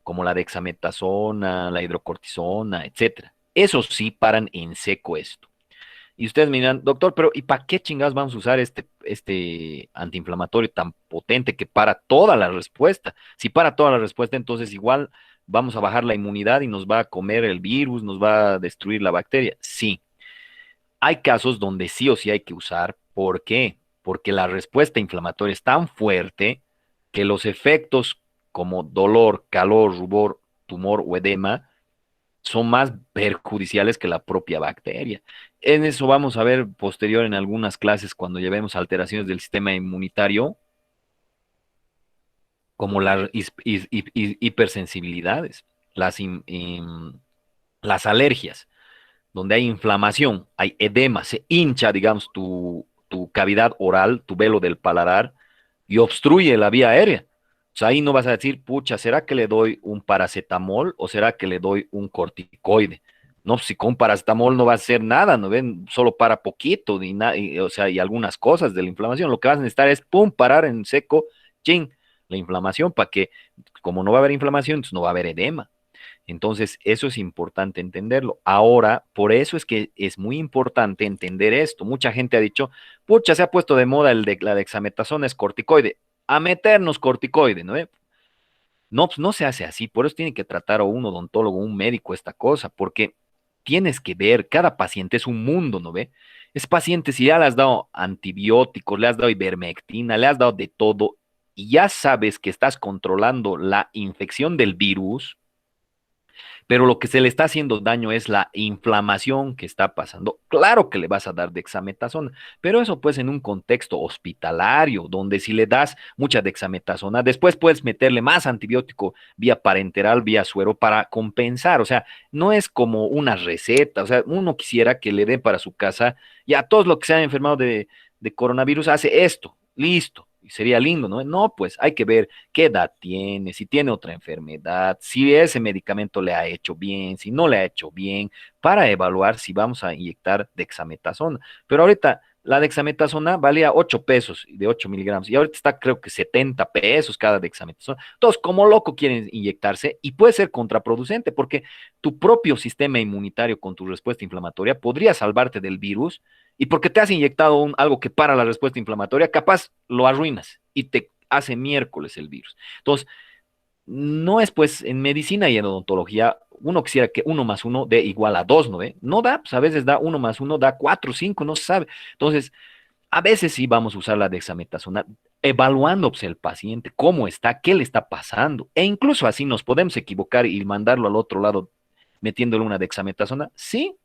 como la dexametasona, la hidrocortisona, etcétera. Esos sí paran en seco esto. Y ustedes me dirán, doctor, pero ¿y para qué chingados vamos a usar este antiinflamatorio tan potente que para toda la respuesta? Si para toda la respuesta, entonces igual vamos a bajar la inmunidad y nos va a comer el virus, nos va a destruir la bacteria. Sí, hay casos donde sí o sí hay que usar. ¿Por qué? Porque la respuesta inflamatoria es tan fuerte que los efectos como dolor, calor, rubor, tumor o edema son más perjudiciales que la propia bacteria. En eso vamos a ver posterior en algunas clases cuando llevemos alteraciones del sistema inmunitario, como las hipersensibilidades, las alergias, donde hay inflamación, hay edema, se hincha, digamos, tu cavidad oral, tu velo del paladar, y obstruye la vía aérea. O sea, ahí no vas a decir, pucha, ¿será que le doy un paracetamol o será que le doy un corticoide? No, si con paracetamol no va a hacer nada, ¿no ven? Solo para poquito, o sea, y algunas cosas de la inflamación. Lo que vas a necesitar es, pum, parar en seco, ching, la inflamación, para que, como no va a haber inflamación, entonces no va a haber edema. Entonces, eso es importante entenderlo. Ahora, por eso es que es muy importante entender esto. Mucha gente ha dicho, pucha, se ha puesto de moda la dexametasona es corticoide. A meternos corticoide, ¿no? No, pues no se hace así. Por eso tiene que tratar a un odontólogo, un médico, esta cosa, porque tienes que ver, cada paciente es un mundo, ¿no ve? Es paciente, si ya le has dado antibióticos, le has dado ivermectina, le has dado de todo, y ya sabes que estás controlando la infección del virus, pero lo que se le está haciendo daño es la inflamación que está pasando. Claro que le vas a dar dexametasona, pero eso pues en un contexto hospitalario, donde si le das mucha dexametasona, después puedes meterle más antibiótico vía parenteral, vía suero para compensar. O sea, no es como una receta. O sea, uno quisiera que le den para su casa, ya todos los que se han enfermado de coronavirus hace esto, listo. Y sería lindo, ¿no? No, pues hay que ver qué edad tiene, si tiene otra enfermedad, si ese medicamento le ha hecho bien, si no le ha hecho bien, para evaluar si vamos a inyectar dexametasona. Pero ahorita la dexametasona valía 8 pesos de 8 miligramos y ahorita está creo que 70 pesos cada dexametasona. Todos como loco quieren inyectarse y puede ser contraproducente porque tu propio sistema inmunitario con tu respuesta inflamatoria podría salvarte del virus y porque te has inyectado algo que para la respuesta inflamatoria, capaz lo arruinas y te hace miércoles el virus. Entonces, no es pues en medicina y en odontología, uno quisiera que uno más uno dé igual a dos, ¿no ve? No da, pues a veces da uno más uno, da cuatro, cinco, no se sabe. Entonces, a veces sí vamos a usar la dexametasona, evaluando pues, el paciente, cómo está, qué le está pasando. E incluso así nos podemos equivocar y mandarlo al otro lado metiéndole una dexametasona. Sí,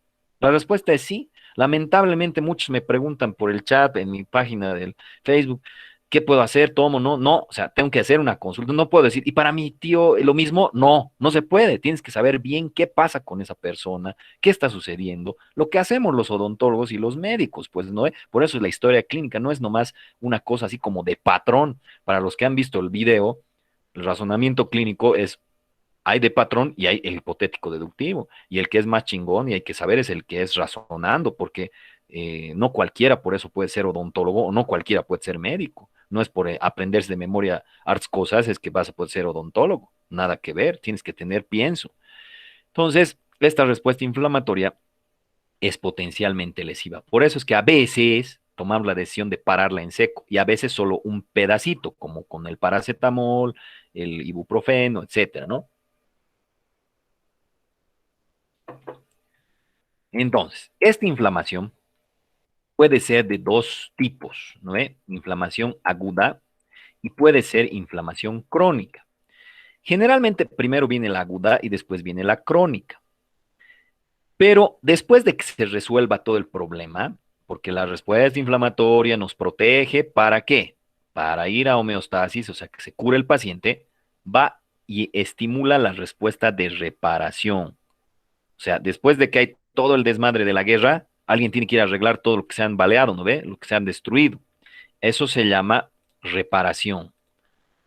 la respuesta es sí. Lamentablemente muchos me preguntan por el chat en mi página del Facebook, ¿qué puedo hacer? ¿Tomo? No, no, o sea, tengo que hacer una consulta, no puedo decir, y para mi tío lo mismo, no, no se puede, tienes que saber bien qué pasa con esa persona, qué está sucediendo, lo que hacemos los odontólogos y los médicos, pues, ¿no? Por eso es la historia clínica, no es nomás una cosa así como de patrón. Para los que han visto el video, el razonamiento clínico es hay de patrón y hay el hipotético deductivo. Y el que es más chingón y hay que saber es el que es razonando, porque no cualquiera por eso puede ser odontólogo o no cualquiera puede ser médico. No es por aprenderse de memoria arts cosas, es que vas a poder ser odontólogo. Nada que ver, tienes que tener pienso. Entonces, esta respuesta inflamatoria es potencialmente lesiva. Por eso es que a veces tomamos la decisión de pararla en seco y a veces solo un pedacito, como con el paracetamol, el ibuprofeno, etcétera, ¿no? Entonces, esta inflamación puede ser de dos tipos, ¿no? Inflamación aguda y puede ser inflamación crónica. Generalmente primero viene la aguda y después viene la crónica. Pero después de que se resuelva todo el problema, porque la respuesta inflamatoria nos protege, ¿para qué? Para ir a homeostasis, o sea, que se cure el paciente, va y estimula la respuesta de reparación. O sea, después de que hay todo el desmadre de la guerra, alguien tiene que ir a arreglar todo lo que se han baleado, ¿no ve? Lo que se han destruido. Eso se llama reparación.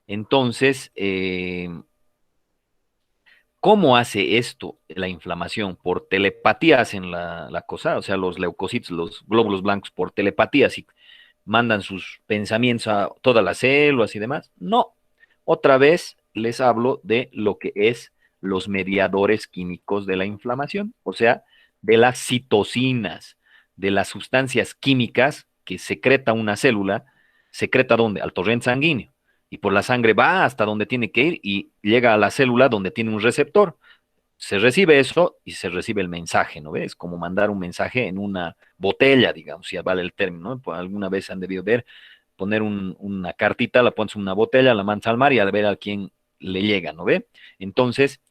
Entonces, ¿cómo hace esto la inflamación? Por telepatía hacen la cosa, o sea, los leucocitos, los glóbulos blancos, por telepatía, así mandan sus pensamientos a todas las células y demás. No, otra vez les hablo de lo que es los mediadores químicos de la inflamación, o sea, de las citocinas, de las sustancias químicas que secreta una célula, secreta ¿dónde? Al torrente sanguíneo. Y por la sangre va hasta donde tiene que ir y llega a la célula donde tiene un receptor. Se recibe eso y se recibe el mensaje, ¿no ves? Como mandar un mensaje en una botella, digamos, si vale el término, ¿no? Pues alguna vez han debido ver, poner una cartita, la pones en una botella, la mandas al mar y a ver a quién le llega, ¿no ve? Entonces,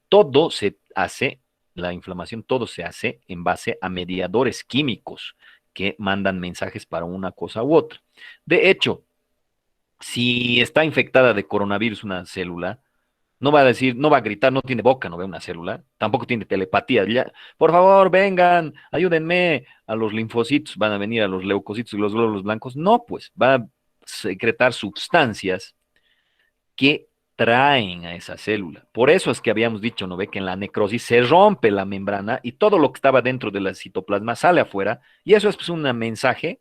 todo se hace, la inflamación, todo se hace en base a mediadores químicos que mandan mensajes para una cosa u otra. De hecho, si está infectada de coronavirus una célula, no va a decir, no va a gritar, no tiene boca, no ve una célula, tampoco tiene telepatía. Ya, por favor, vengan, ayúdenme. A los linfocitos van a venir, a los leucocitos y los glóbulos blancos. No, pues va a secretar sustancias que traen a esa célula. Por eso es que habíamos dicho, ¿no ve? Que en la necrosis se rompe la membrana y todo lo que estaba dentro de la citoplasma sale afuera, y eso es pues, un mensaje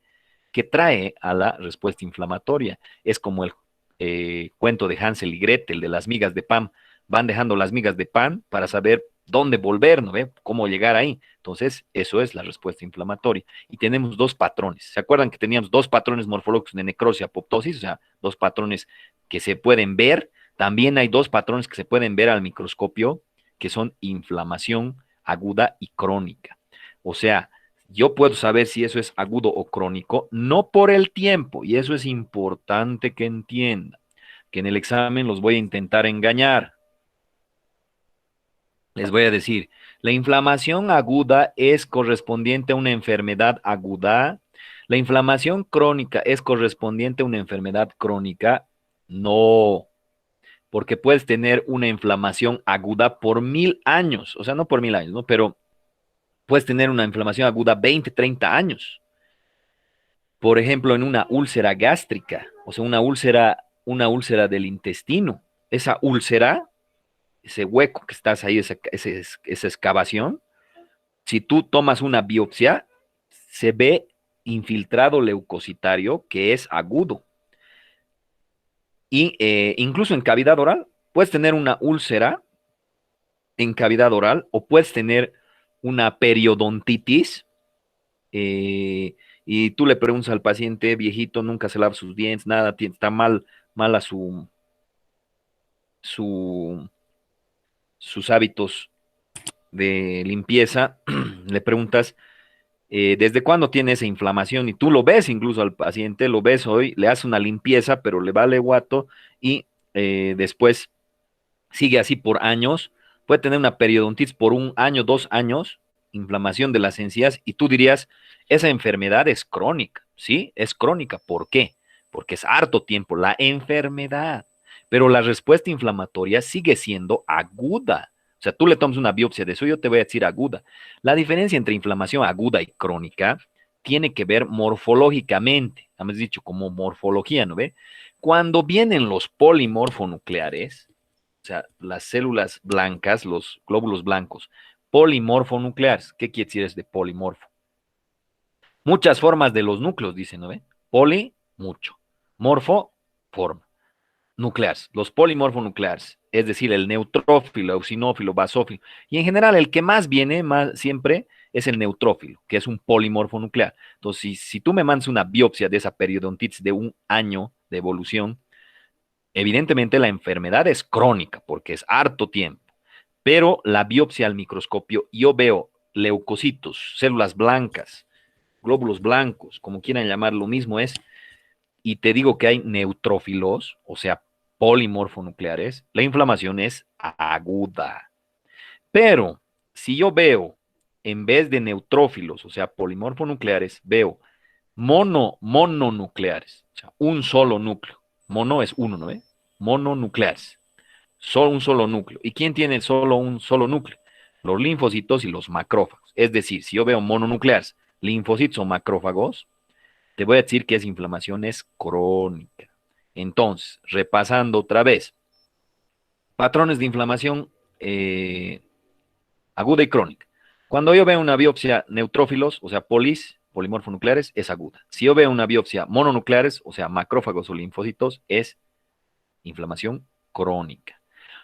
que trae a la respuesta inflamatoria. Es como el cuento de Hansel y Gretel, de las migas de pan. Van dejando las migas de pan para saber dónde volver, ¿no ve? Cómo llegar ahí. Entonces, eso es la respuesta inflamatoria. Y tenemos dos patrones. ¿Se acuerdan que teníamos dos patrones morfológicos de necrosis y apoptosis? O sea, dos patrones que se pueden ver. También hay dos patrones que se pueden ver al microscopio, que son inflamación aguda y crónica. O sea, yo puedo saber si eso es agudo o crónico, no por el tiempo, y eso es importante que entiendan, que en el examen los voy a intentar engañar. Les voy a decir, la inflamación aguda es correspondiente a una enfermedad aguda. La inflamación crónica es correspondiente a una enfermedad crónica. No, porque puedes tener una inflamación aguda por 1000 años, o sea, no por 1000 años, ¿no? Pero puedes tener una inflamación aguda 20, 30 años. Por ejemplo, en una úlcera gástrica, o sea, una úlcera del intestino. Esa úlcera, ese hueco que estás ahí, esa excavación, si tú tomas una biopsia, se ve infiltrado leucocitario que es agudo. Y incluso en cavidad oral, puedes tener una úlcera en cavidad oral o puedes tener una periodontitis y tú le preguntas al paciente viejito, nunca se lava sus dientes, nada, está mala su, sus hábitos de limpieza, le preguntas, ¿desde cuándo tiene esa inflamación? Y tú lo ves incluso al paciente, lo ves hoy, le hace una limpieza, pero le vale guato y después sigue así por años, puede tener una periodontitis por 1 año, 2 años, inflamación de las encías, y tú dirías, esa enfermedad es crónica, ¿sí? Es crónica. ¿Por qué? Porque es harto tiempo la enfermedad, pero la respuesta inflamatoria sigue siendo aguda. O sea, tú le tomas una biopsia de eso, yo te voy a decir aguda. La diferencia entre inflamación aguda y crónica tiene que ver morfológicamente, hemos dicho como morfología, ¿no ve? Cuando vienen los polimorfonucleares, o sea, las células blancas, los glóbulos blancos, polimorfonucleares. ¿Qué quiere decir es de polimorfo? Muchas formas de los núcleos, dicen, ¿no ve? Poli, mucho. Morfo, forma. Nucleares, los polimorfonucleares, es decir, el neutrófilo, eosinófilo, basófilo. Y en general, el que más viene más siempre es el neutrófilo, que es un polimorfo nuclear. Entonces, si tú me mandas una biopsia de esa periodontitis de 1 año de evolución, evidentemente la enfermedad es crónica porque es harto tiempo, pero la biopsia al microscopio yo veo leucocitos, células blancas, glóbulos blancos, como quieran llamar, lo mismo es, y te digo que hay neutrófilos, o sea, polimorfonucleares, la inflamación es aguda. Pero si yo veo, en vez de neutrófilos, o sea, polimorfonucleares, veo mononucleares, o sea, un solo núcleo. Mono es uno, ¿no ve? Mononucleares, solo un solo núcleo. ¿Y quién tiene solo un solo núcleo? Los linfocitos y los macrófagos. Es decir, si yo veo mononucleares, linfocitos o macrófagos, te voy a decir que esa inflamación es crónica. Entonces, repasando otra vez, patrones de inflamación aguda y crónica. Cuando yo veo una biopsia neutrófilos, o sea, polimorfonucleares, es aguda. Si yo veo una biopsia mononucleares, o sea, macrófagos o linfocitos, es inflamación crónica.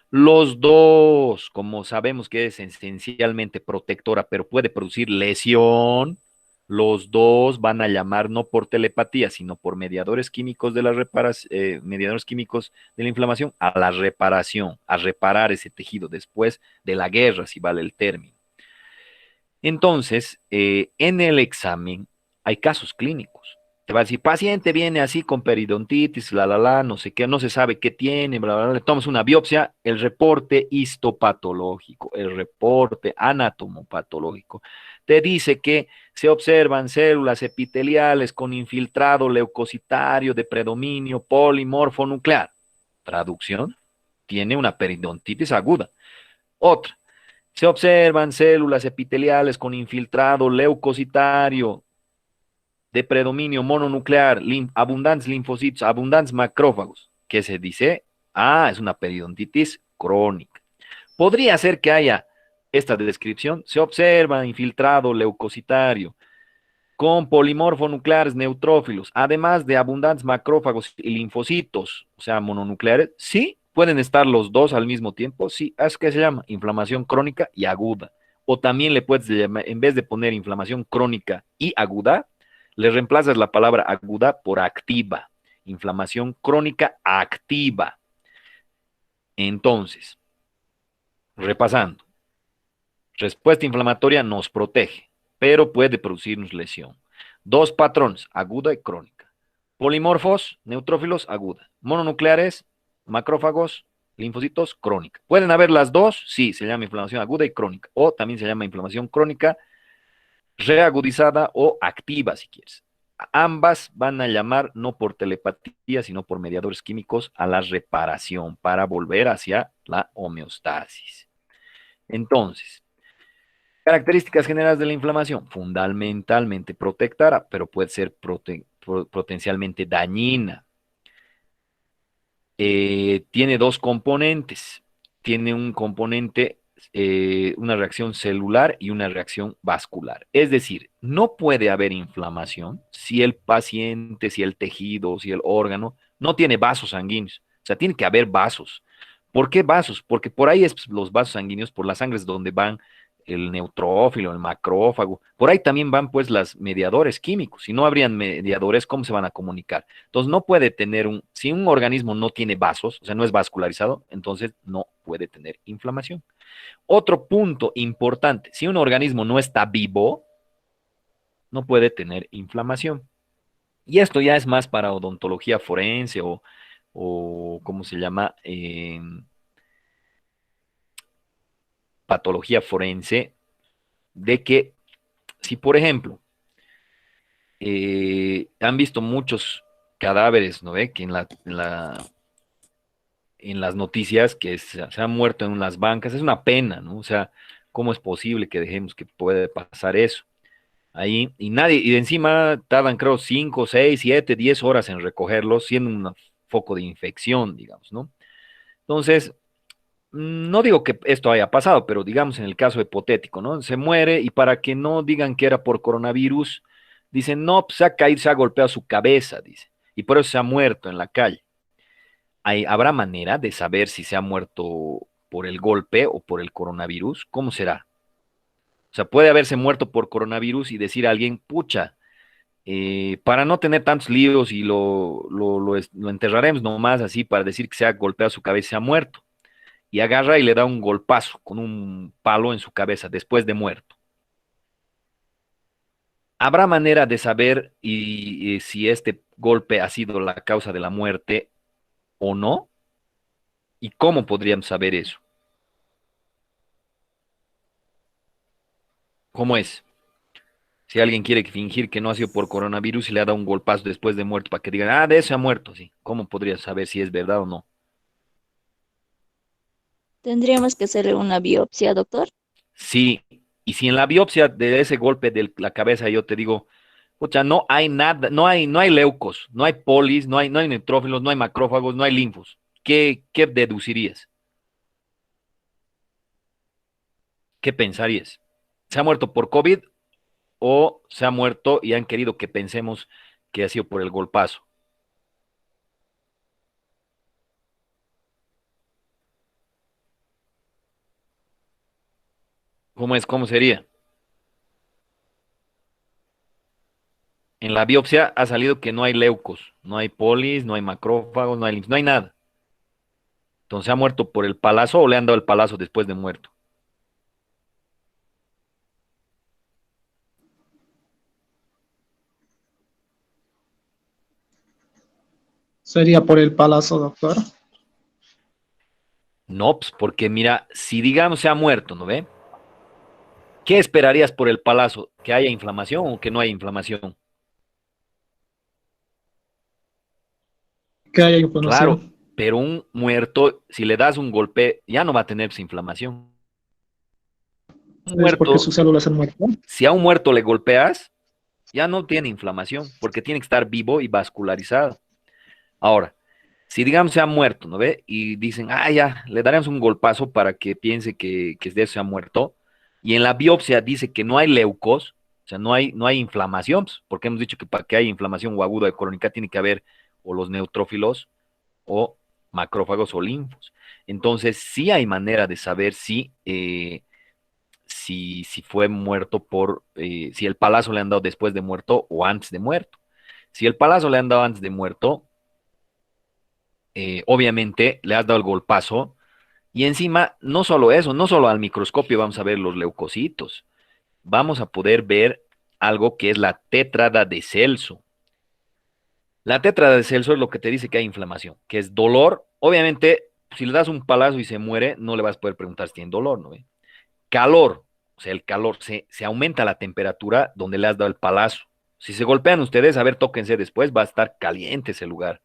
Los dos, como sabemos que es esencialmente protectora, pero puede producir lesión, los dos van a llamar no por telepatía, sino por mediadores químicos de la mediadores químicos de la inflamación a la reparación, a reparar ese tejido después de la guerra, si vale el término. Entonces, en el examen hay casos clínicos. Te va a decir, paciente viene así con periodontitis, no sé qué, no se sabe qué tiene, le tomas una biopsia, el reporte histopatológico, el reporte anatomopatológico, te dice que se observan células epiteliales con infiltrado leucocitario de predominio polimorfo nuclear. Traducción, tiene una periodontitis aguda. Otra, se observan células epiteliales con infiltrado leucocitario de predominio mononuclear, abundantes linfocitos, abundantes macrófagos. ¿Qué se dice? Ah, es una periodontitis crónica. Podría ser que haya esta descripción. Se observa infiltrado leucocitario con polimorfonucleares neutrófilos, además de abundantes macrófagos y linfocitos, o sea, mononucleares. Sí, pueden estar los dos al mismo tiempo. Sí, es que se llama inflamación crónica y aguda. O también le puedes llamar, en vez de poner inflamación crónica y aguda, le reemplazas la palabra aguda por activa. Inflamación crónica activa. Entonces, repasando, respuesta inflamatoria nos protege, pero puede producirnos lesión. Dos patrones, aguda y crónica. Polimorfos, neutrófilos, aguda. Mononucleares, macrófagos, linfocitos, crónica. ¿Pueden haber las dos? Sí, se llama inflamación aguda y crónica. O también se llama inflamación crónica reagudizada o activa, si quieres. Ambas van a llamar no por telepatía, sino por mediadores químicos a la reparación para volver hacia la homeostasis. Entonces, características generales de la inflamación, fundamentalmente protectora, pero puede ser potencialmente dañina. Tiene dos componentes. Tiene un componente, una reacción celular y una reacción vascular. Es decir, no puede haber inflamación si el paciente, si el tejido, si el órgano no tiene vasos sanguíneos. O sea, tiene que haber vasos. ¿Por qué vasos? Porque por ahí es los vasos sanguíneos, por la sangre es donde van el neutrófilo, el macrófago. Por ahí también van pues los mediadores químicos. Si no habrían mediadores, ¿cómo se van a comunicar? Entonces no puede tener si un organismo no tiene vasos, o sea, no es vascularizado, entonces no puede tener inflamación. Otro punto importante, si un organismo no está vivo, no puede tener inflamación. Y esto ya es más para odontología forense o ¿cómo se llama? Patología forense, de que si, por ejemplo, han visto muchos cadáveres, ¿no ve? Que en las noticias que se han muerto en las bancas, es una pena, ¿no? O sea, ¿cómo es posible que dejemos que pueda pasar eso? Ahí, y nadie, y de encima tardan, creo, 5, 6, 7, 10 horas en recogerlos, siendo un foco de infección, digamos, ¿no? Entonces, no digo que esto haya pasado, pero digamos en el caso hipotético, ¿no? Se muere y para que no digan que era por coronavirus, dicen, no, pues se ha caído, se ha golpeado su cabeza, dice, y por eso se ha muerto en la calle. ¿Habrá manera de saber si se ha muerto por el golpe o por el coronavirus? ¿Cómo será? O sea, puede haberse muerto por coronavirus y decir a alguien, pucha, para no tener tantos líos y lo enterraremos nomás así para decir que se ha golpeado su cabeza y se ha muerto. Y agarra y le da un golpazo con un palo en su cabeza después de muerto. ¿Habrá manera de saber si este golpe ha sido la causa de la muerte o no? ¿Y cómo podríamos saber eso? ¿Cómo es? Si alguien quiere fingir que no ha sido por coronavirus y le ha dado un golpazo después de muerto para que digan, ah, de eso ha muerto, sí. ¿Cómo podría saber si es verdad o no? Tendríamos que hacerle una biopsia, doctor. Sí, y si en la biopsia de ese golpe de la cabeza yo te digo, pucha, no hay nada, no hay leucos, no hay polis, no hay neutrófilos, no hay macrófagos, no hay linfos. ¿Qué deducirías? ¿Qué pensarías? ¿Se ha muerto por COVID o se ha muerto y han querido que pensemos que ha sido por el golpazo? ¿Cómo es? ¿Cómo sería? En la biopsia ha salido que no hay leucos, no hay polis, no hay macrófagos, no hay linfos, no hay nada. Entonces, ¿se ha muerto por el palazo o le han dado el palazo después de muerto? Sería por el palazo, doctor. No, pues porque mira, si digamos se ha muerto, ¿no ve? ¿Qué esperarías por el palazo? ¿Que haya inflamación o que no haya inflamación? Que haya Claro, información. pero un muerto, si le das un golpe, ya no va a tener esa inflamación. Un Es porque muerto, sus células han muerto. si a un muerto le golpeas, ya no tiene inflamación, porque tiene que estar vivo y vascularizado. Ahora, Si digamos se ha muerto, ¿no ve? Y dicen, ah, ya, le daremos un golpazo para que piense que de eso se ha muerto. Y en la biopsia dice que no hay leucos, o sea, no hay inflamación, pues, porque hemos dicho que para que haya inflamación o aguda de crónica tiene que haber o los neutrófilos o macrófagos o linfos. Entonces, sí hay manera de saber si fue muerto si el palazo le han dado después de muerto o antes de muerto. Si el palazo le han dado antes de muerto, obviamente le has dado el golpazo y encima, no solo eso, no solo al microscopio vamos a ver los leucocitos, vamos a poder ver algo que es la tétrada de Celso. La tétrada de Celso es lo que te dice que hay inflamación, que es dolor. Obviamente, si le das un palazo y se muere, no le vas a poder preguntar si tiene dolor, ¿no? Calor, o sea, el calor, se aumenta la temperatura donde le has dado el palazo. Si se golpean ustedes, a ver, tóquense después, va a estar caliente ese lugar.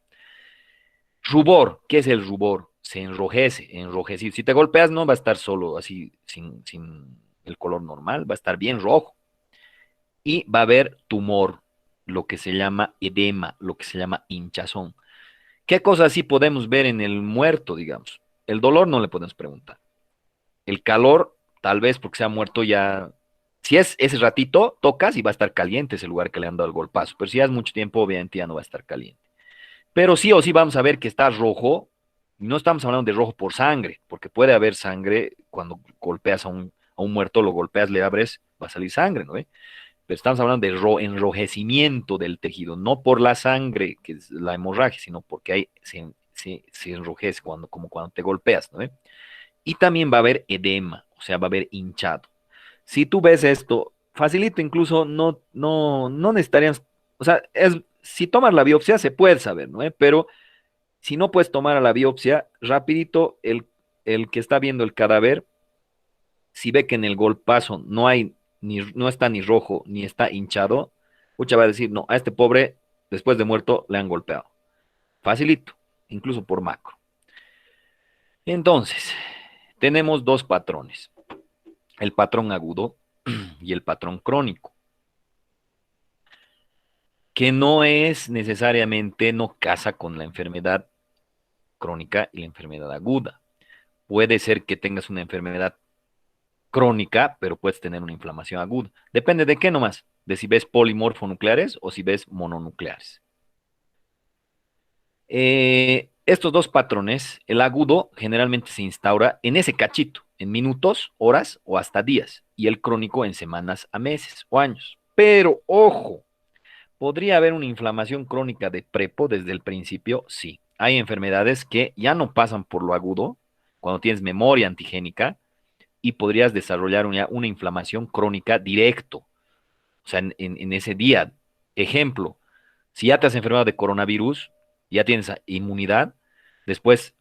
Rubor, ¿qué es el rubor? Se enrojece, enrojecido. Si te golpeas, no va a estar solo así, sin el color normal, va a estar bien rojo. Y va a haber tumor, lo que se llama edema, lo que se llama hinchazón. ¿Qué cosas sí podemos ver en el muerto, digamos? El dolor no le podemos preguntar. El calor, tal vez porque se ha muerto ya. Si es ese ratito, tocas y va a estar caliente ese lugar que le han dado el golpazo. Pero si ya es mucho tiempo, obviamente ya no va a estar caliente. Pero sí o sí vamos a ver que está rojo. No estamos hablando de rojo por sangre, porque puede haber sangre cuando golpeas a un muerto, lo golpeas, le abres, va a salir sangre, ¿no? Pero estamos hablando de enrojecimiento del tejido, no por la sangre, que es la hemorragia, sino porque se enrojece como cuando te golpeas, ¿no? Y también va a haber edema, o sea, va a haber hinchado. Si tú ves esto, facilito, incluso no necesitarías, o sea, si tomas la biopsia se puede saber, ¿no? Pero si no puedes tomar a la biopsia, rapidito el que está viendo el cadáver, si ve que en el golpazo no está ni rojo ni está hinchado, mucha va a decir, no, a este pobre, después de muerto, le han golpeado. Facilito, incluso por macro. Entonces, tenemos dos patrones, el patrón agudo y el patrón crónico, que no es necesariamente, no casa con la enfermedad crónica y la enfermedad aguda. Puede ser que tengas una enfermedad crónica, pero puedes tener una inflamación aguda. Depende de qué nomás, de si ves polimorfonucleares o si ves mononucleares. Estos dos patrones, el agudo generalmente se instaura en ese cachito, en minutos, horas o hasta días, y el crónico en semanas a meses o años. Pero ojo, ¿podría haber una inflamación crónica de prepo desde el principio? Sí. Hay enfermedades que ya no pasan por lo agudo, cuando tienes memoria antigénica, y podrías desarrollar una inflamación crónica directo, o sea, en ese día. Ejemplo, si ya te has enfermado de coronavirus, ya tienes inmunidad, después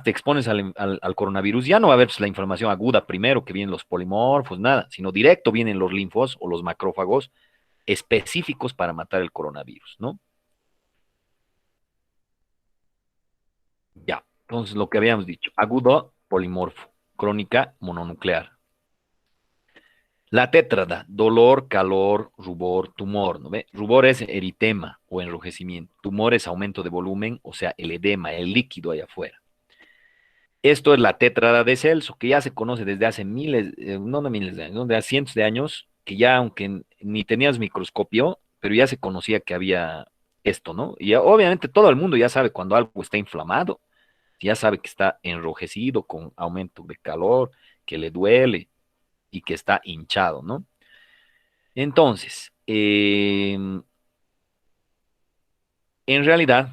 te expones al coronavirus, ya no va a haber pues, la inflamación aguda primero, que vienen los polimorfos, nada, sino directo vienen los linfos o los macrófagos específicos para matar el coronavirus, ¿no? Ya, entonces lo que habíamos dicho, agudo, polimorfo, crónica, mononuclear. La tétrada, dolor, calor, rubor, tumor, ¿no ve? Rubor es eritema o enrojecimiento. Tumor es aumento de volumen, o sea, el edema, el líquido allá afuera. Esto es la tétrada de Celso, que ya se conoce desde hace miles, no de miles de años, no, de hace cientos de años, que ya aunque ni tenías microscopio, pero ya se conocía que había esto, ¿no? Y obviamente todo el mundo ya sabe cuando algo está inflamado, ya sabe que está enrojecido con aumento de calor, que le duele y que está hinchado, ¿no? Entonces, en realidad,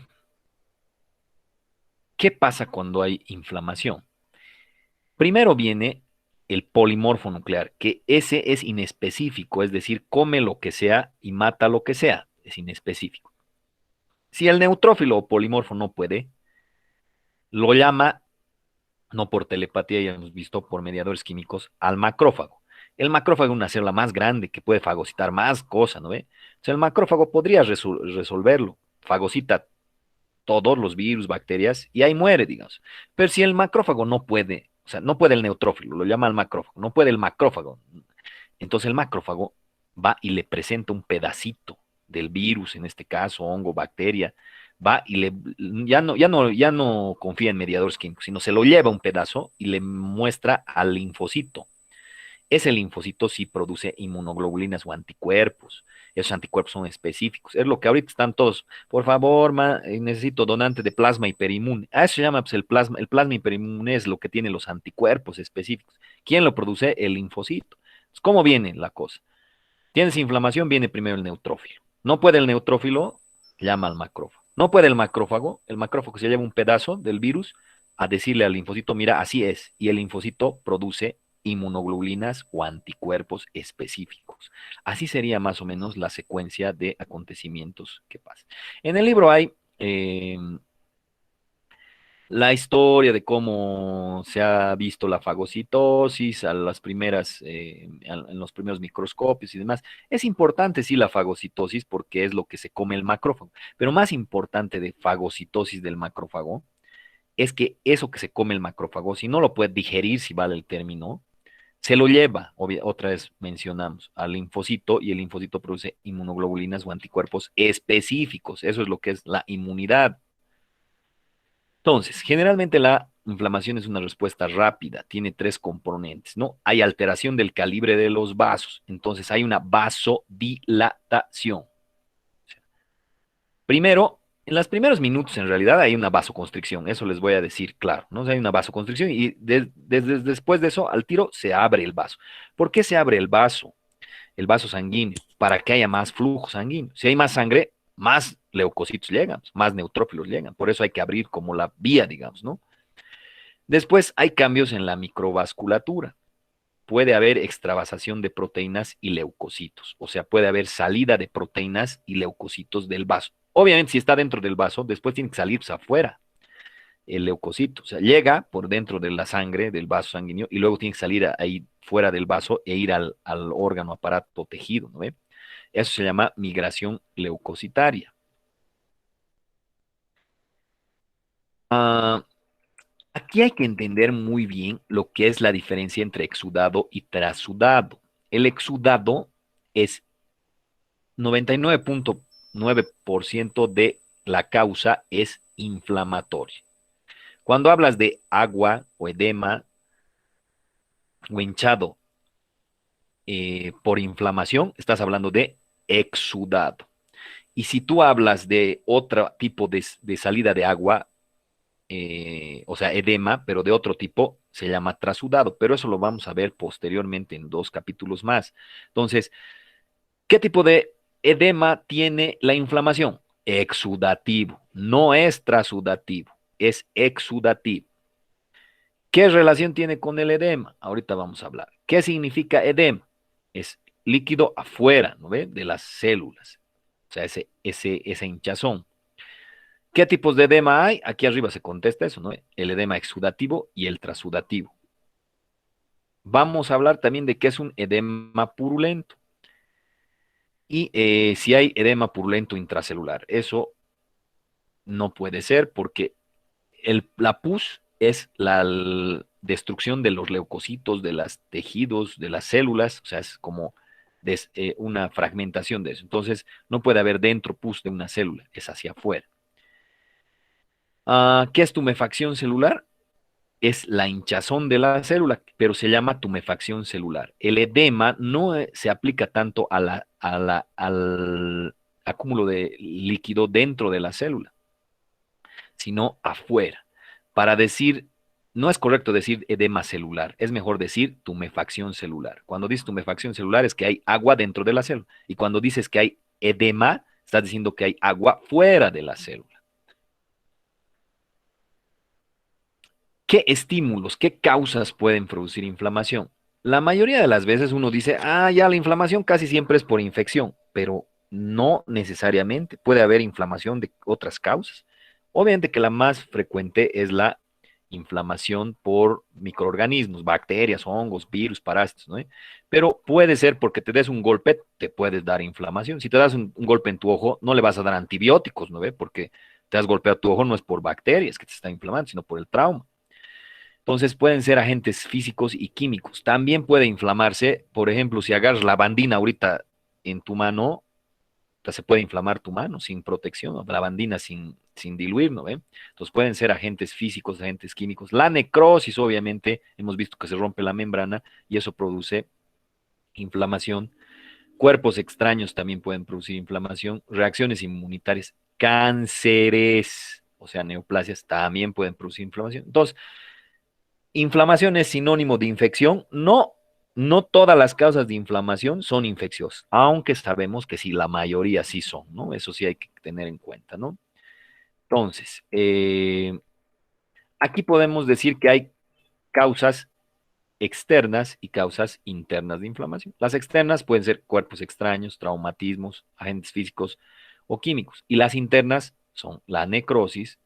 ¿qué pasa cuando hay inflamación? Primero viene el polimorfo nuclear, que ese es inespecífico, es decir, come lo que sea y mata lo que sea, es inespecífico. Si el neutrófilo o polimorfo no puede, lo llama, no por telepatía, ya hemos visto por mediadores químicos, al macrófago. El macrófago es una célula más grande que puede fagocitar más cosas, ¿no ve? O sea, el macrófago podría resolverlo, fagocita todos los virus, bacterias, y ahí muere, digamos. Pero si el macrófago no puede, o sea, no puede el neutrófilo, lo llama el macrófago, no puede el macrófago, entonces el macrófago va y le presenta un pedacito del virus, en este caso, hongo, bacteria, va y ya no confía en mediadores químicos, sino se lo lleva un pedazo y le muestra al linfocito. Ese linfocito sí produce inmunoglobulinas o anticuerpos. Esos anticuerpos son específicos. Es lo que ahorita están todos. Por favor, necesito donante de plasma hiperinmune. A eso se llama pues, el plasma. El plasma hiperinmune es lo que tiene los anticuerpos específicos. ¿Quién lo produce? El linfocito. Entonces, ¿cómo viene la cosa? Tienes inflamación, viene primero el neutrófilo. No puede el neutrófilo, llama al macrófago. No puede el macrófago se lleva un pedazo del virus a decirle al linfocito, mira, así es. Y el linfocito produce inmunoglobulinas o anticuerpos específicos. Así sería más o menos la secuencia de acontecimientos que pasan. En el libro hay la historia de cómo se ha visto la fagocitosis a las primeras, en los primeros microscopios y demás. Es importante, sí, la fagocitosis porque es lo que se come el macrófago, pero más importante de fagocitosis del macrófago es que eso que se come el macrófago, si no lo puede digerir, si vale el término, se lo lleva, otra vez mencionamos, al linfocito y el linfocito produce inmunoglobulinas o anticuerpos específicos. Eso es lo que es la inmunidad. Entonces, generalmente la inflamación es una respuesta rápida, tiene tres componentes, ¿no? Hay alteración del calibre de los vasos, entonces hay una vasodilatación. Primero, en los primeros minutos en realidad hay una vasoconstricción, eso les voy a decir claro, ¿no? O sea, hay una vasoconstricción y desde después de eso, al tiro, se abre el vaso. ¿Por qué se abre el vaso? El vaso sanguíneo, para que haya más flujo sanguíneo. Si hay más sangre, más leucocitos llegan, más neutrófilos llegan. Por eso hay que abrir como la vía, digamos, ¿no? Después hay cambios en la microvasculatura. Puede haber extravasación de proteínas y leucocitos. O sea, puede haber salida de proteínas y leucocitos del vaso. Obviamente, si está dentro del vaso, después tiene que salir pues, afuera el leucocito. O sea, llega por dentro de la sangre, del vaso sanguíneo, y luego tiene que salir ahí fuera del vaso e ir al órgano, aparato, tejido, ¿no ve? Eso se llama migración leucocitaria. Ah, aquí hay que entender muy bien lo que es la diferencia entre exudado y trasudado. El exudado es 99.9% de la causa es inflamatoria. Cuando hablas de agua o edema o hinchado por inflamación, estás hablando de exudado. Y si tú hablas de otro tipo de salida de agua, o sea, edema, pero de otro tipo, se llama trasudado, pero eso lo vamos a ver posteriormente en 2 capítulos más. Entonces, ¿qué tipo de edema tiene la inflamación? Exudativo, no es trasudativo, es exudativo. ¿Qué relación tiene con el edema? Ahorita vamos a hablar. ¿Qué significa edema? Es líquido afuera, ¿no ve? De las células, o sea, esa hinchazón. ¿Qué tipos de edema hay? Aquí arriba se contesta eso, ¿no? El edema exudativo y el trasudativo. Vamos a hablar también de qué es un edema purulento. Y si hay edema purulento intracelular. Eso no puede ser porque la pus es la destrucción de los leucocitos, de los tejidos, de las células. O sea, es como una fragmentación de eso. Entonces, no puede haber dentro pus de una célula, es hacia afuera. ¿Qué es tumefacción celular? Es la hinchazón de la célula, pero se llama tumefacción celular. El edema no se aplica tanto al acúmulo de líquido dentro de la célula, sino afuera. Para decir, no es correcto decir edema celular, es mejor decir tumefacción celular. Cuando dices tumefacción celular es que hay agua dentro de la célula, y cuando dices que hay edema, estás diciendo que hay agua fuera de la célula. ¿Qué estímulos, qué causas pueden producir inflamación? La mayoría de las veces uno dice, ya la inflamación casi siempre es por infección, pero no necesariamente. Puede haber inflamación de otras causas. Obviamente que la más frecuente es la inflamación por microorganismos, bacterias, hongos, virus, parásitos, ¿no? Pero puede ser porque te des un golpe, te puedes dar inflamación. Si te das un golpe en tu ojo, no le vas a dar antibióticos, ¿no ve? Porque te has golpeado tu ojo no es por bacterias que te está inflamando, sino por el trauma. Entonces pueden ser agentes físicos y químicos. También puede inflamarse, por ejemplo, si agarras lavandina ahorita en tu mano, sea, se puede inflamar tu mano sin protección, ¿no? Lavandina sin diluir, ¿no ve? Entonces pueden ser agentes físicos, agentes químicos. La necrosis, obviamente, hemos visto que se rompe la membrana y eso produce inflamación. Cuerpos extraños también pueden producir inflamación. Reacciones inmunitarias, cánceres, o sea, neoplasias también pueden producir inflamación. Entonces, inflamación es sinónimo de infección. No, no todas las causas de inflamación son infecciosas, aunque sabemos que sí, la mayoría sí son, ¿no? Eso sí hay que tener en cuenta, ¿no? Entonces, aquí podemos decir que hay causas externas y causas internas de inflamación. Las externas pueden ser cuerpos extraños, traumatismos, agentes físicos o químicos. Y las internas son la necrosis,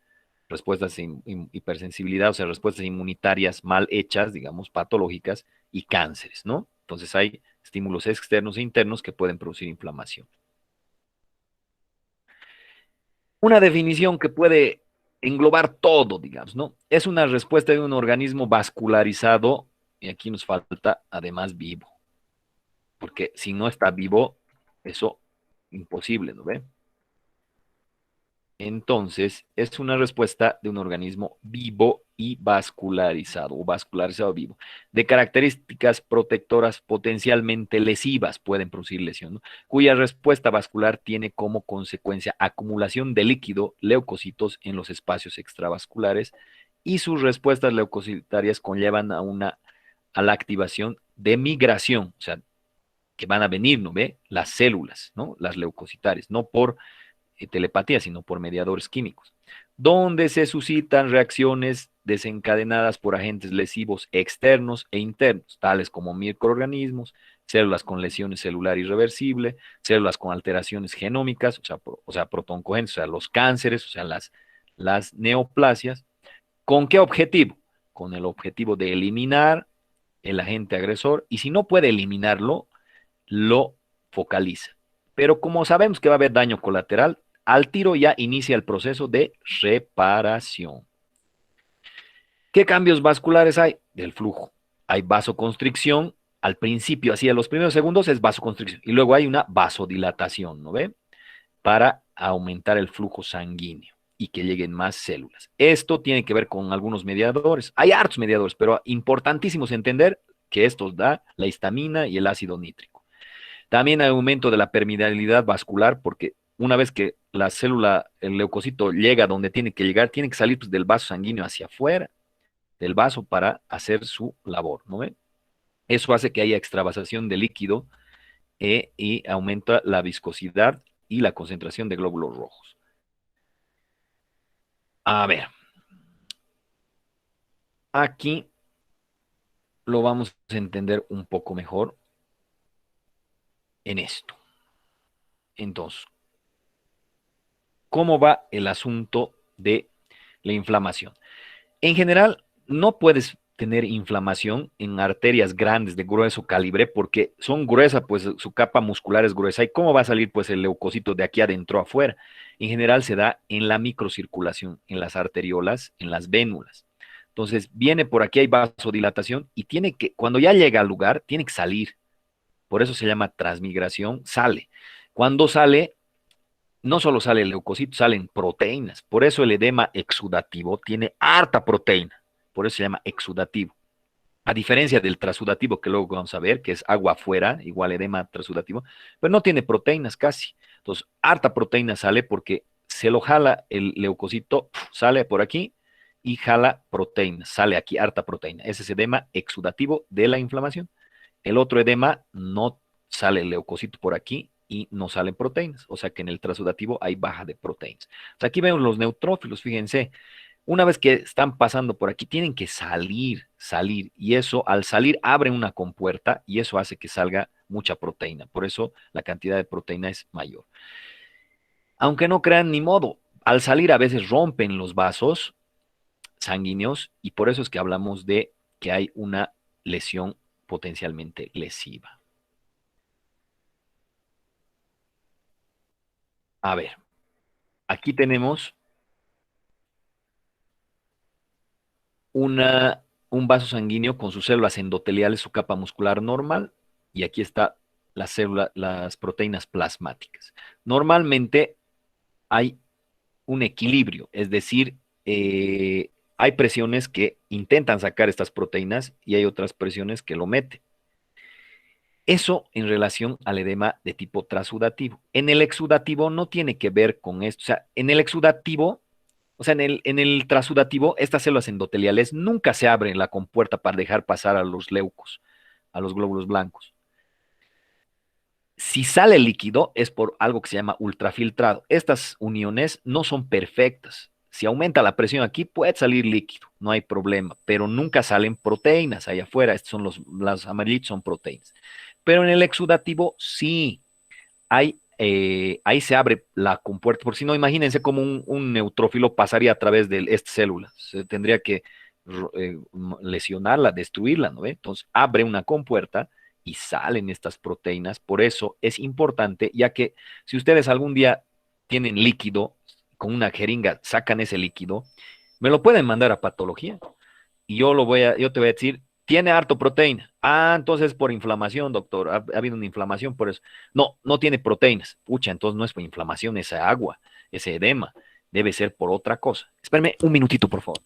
respuestas de hipersensibilidad, o sea, respuestas inmunitarias mal hechas, digamos, patológicas, y cánceres, ¿no? Entonces hay estímulos externos e internos que pueden producir inflamación. Una definición que puede englobar todo, digamos, ¿no? Es una respuesta de un organismo vascularizado, y aquí nos falta además vivo, porque si no está vivo, eso imposible, ¿no ve? Entonces, es una respuesta de un organismo vivo y vascularizado, o vascularizado vivo, de características protectoras potencialmente lesivas, pueden producir lesión, ¿no? Cuya respuesta vascular tiene como consecuencia acumulación de líquido, leucocitos en los espacios extravasculares, y sus respuestas leucocitarias conllevan a la activación de migración, o sea, que van a venir, ¿no ve? Las células, ¿no? Las leucocitarias, no por telepatía, sino por mediadores químicos, donde se suscitan reacciones desencadenadas por agentes lesivos externos e internos, tales como microorganismos, células con lesiones celular irreversible, células con alteraciones genómicas, o sea protoncogénesis, o sea, los cánceres, o sea, las neoplasias. ¿Con qué objetivo? Con el objetivo de eliminar el agente agresor, y si no puede eliminarlo, lo focaliza. Pero como sabemos que va a haber daño colateral, al tiro ya inicia el proceso de reparación. ¿Qué cambios vasculares hay? Del flujo. Hay vasoconstricción, al principio, así a los primeros segundos es vasoconstricción, y luego hay una vasodilatación, ¿no ve? Para aumentar el flujo sanguíneo y que lleguen más células. Esto tiene que ver con algunos mediadores. Hay hartos mediadores, pero importantísimos entender que estos da la histamina y el ácido nítrico. También hay aumento de la permeabilidad vascular, porque una vez que la célula, el leucocito llega donde tiene que llegar, tiene que salir pues, del vaso sanguíneo hacia afuera del vaso para hacer su labor, ¿no ve? Eso hace que haya extravasación de líquido y aumenta la viscosidad y la concentración de glóbulos rojos. A ver, aquí lo vamos a entender un poco mejor en esto. Entonces, ¿cómo va el asunto de la inflamación? En general, no puedes tener inflamación en arterias grandes de grueso calibre porque son gruesas, pues su capa muscular es gruesa. ¿Y cómo va a salir pues el leucocito de aquí adentro afuera? En general se da en la microcirculación, en las arteriolas, en las vénulas. Entonces viene por aquí, hay vasodilatación y tiene que, cuando ya llega al lugar, tiene que salir. Por eso se llama transmigración, sale. Cuando sale, no solo sale el leucocito, salen proteínas. Por eso el edema exudativo tiene harta proteína. Por eso se llama exudativo. A diferencia del transudativo que luego vamos a ver, que es agua afuera, igual edema transudativo, pero no tiene proteínas casi. Entonces, harta proteína sale porque se lo jala el leucocito, sale por aquí y jala proteínas. Sale aquí harta proteína. Ese es edema exudativo de la inflamación. El otro edema no sale el leucocito por aquí y no salen proteínas. O sea que en el transudativo hay baja de proteínas. O sea, aquí vemos los neutrófilos, fíjense. Una vez que están pasando por aquí, tienen que salir. Y eso, al salir, abren una compuerta y eso hace que salga mucha proteína. Por eso la cantidad de proteína es mayor. Aunque no crean ni modo, al salir a veces rompen los vasos sanguíneos y por eso es que hablamos de que hay una lesión potencialmente lesiva. A ver, aquí tenemos un vaso sanguíneo con sus células endoteliales, su capa muscular normal, y aquí está las proteínas plasmáticas. Normalmente hay un equilibrio, es decir, hay presiones que intentan sacar estas proteínas y hay otras presiones que lo meten. Eso en relación al edema de tipo transudativo. En el exudativo no tiene que ver con esto. O sea, en el exudativo, o sea, en el transudativo, estas células endoteliales nunca se abren la compuerta para dejar pasar a los leucos, a los glóbulos blancos. Si sale líquido es por algo que se llama ultrafiltrado. Estas uniones no son perfectas. Si aumenta la presión aquí, puede salir líquido, no hay problema, pero nunca salen proteínas allá afuera. Estos son los amarillitos son proteínas. Pero en el exudativo sí, ahí se abre la compuerta. Por si no, imagínense cómo un neutrófilo pasaría a través de esta célula. Se tendría que lesionarla, destruirla, ¿no ve? Entonces abre una compuerta y salen estas proteínas. Por eso es importante, ya que si ustedes algún día tienen líquido, con una jeringa sacan ese líquido, me lo pueden mandar a patología y yo te voy a decir, tiene harto proteína. Ah, entonces por inflamación, doctor, ha habido una inflamación por eso. No, no tiene proteínas. Pucha, entonces no es por inflamación esa agua, ese edema, debe ser por otra cosa. Espérame un minutito, por favor.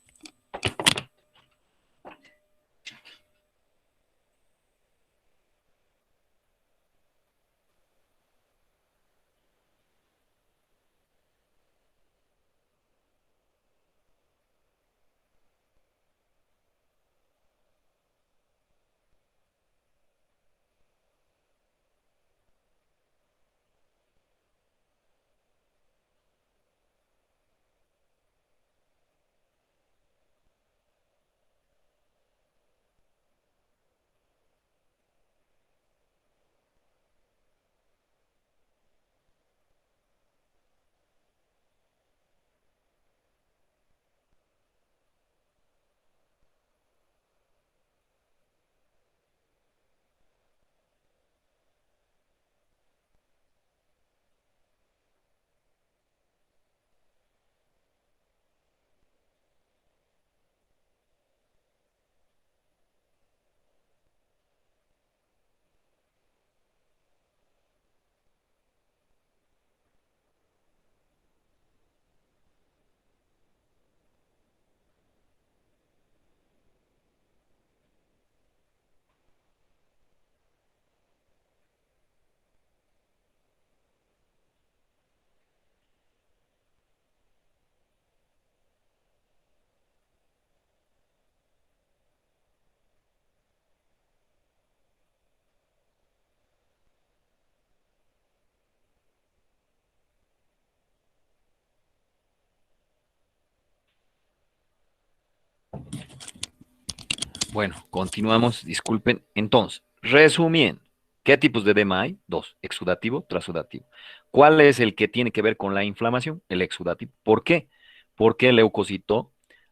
Bueno, continuamos, disculpen. Entonces, resumiendo, ¿qué tipos de edema hay? Dos, exudativo, transudativo. ¿Cuál es el que tiene que ver con la inflamación? El exudativo. ¿Por qué? Porque el leucocito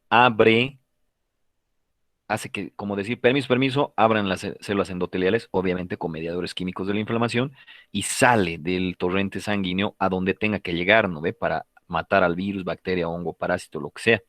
abre, hace que, como decir, permiso, permiso, abran las células endoteliales, obviamente con mediadores químicos de la inflamación, y sale del torrente sanguíneo a donde tenga que llegar, ¿no ve? Para matar al virus, bacteria, hongo, parásito, lo que sea.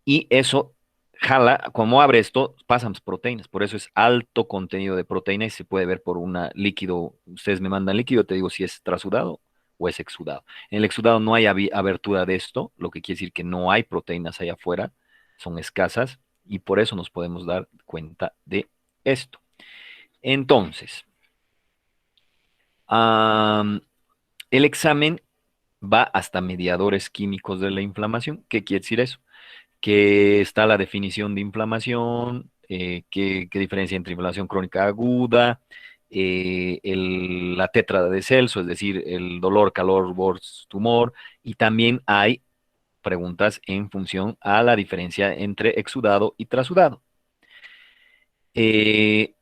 Y eso jala, como abre esto, pasan proteínas, por eso es alto contenido de proteína y se puede ver por un líquido, ustedes me mandan líquido, te digo si es trasudado o es exudado. En el exudado no hay abertura de esto, lo que quiere decir que no hay proteínas allá afuera, son escasas y por eso nos podemos dar cuenta de esto. Entonces, el examen va hasta mediadores químicos de la inflamación. ¿Qué quiere decir eso? Que está la definición de inflamación, qué diferencia entre inflamación crónica aguda, la tétrada de Celso, es decir, el dolor, calor, versus tumor, y también hay preguntas en función a la diferencia entre exudado y trasudado.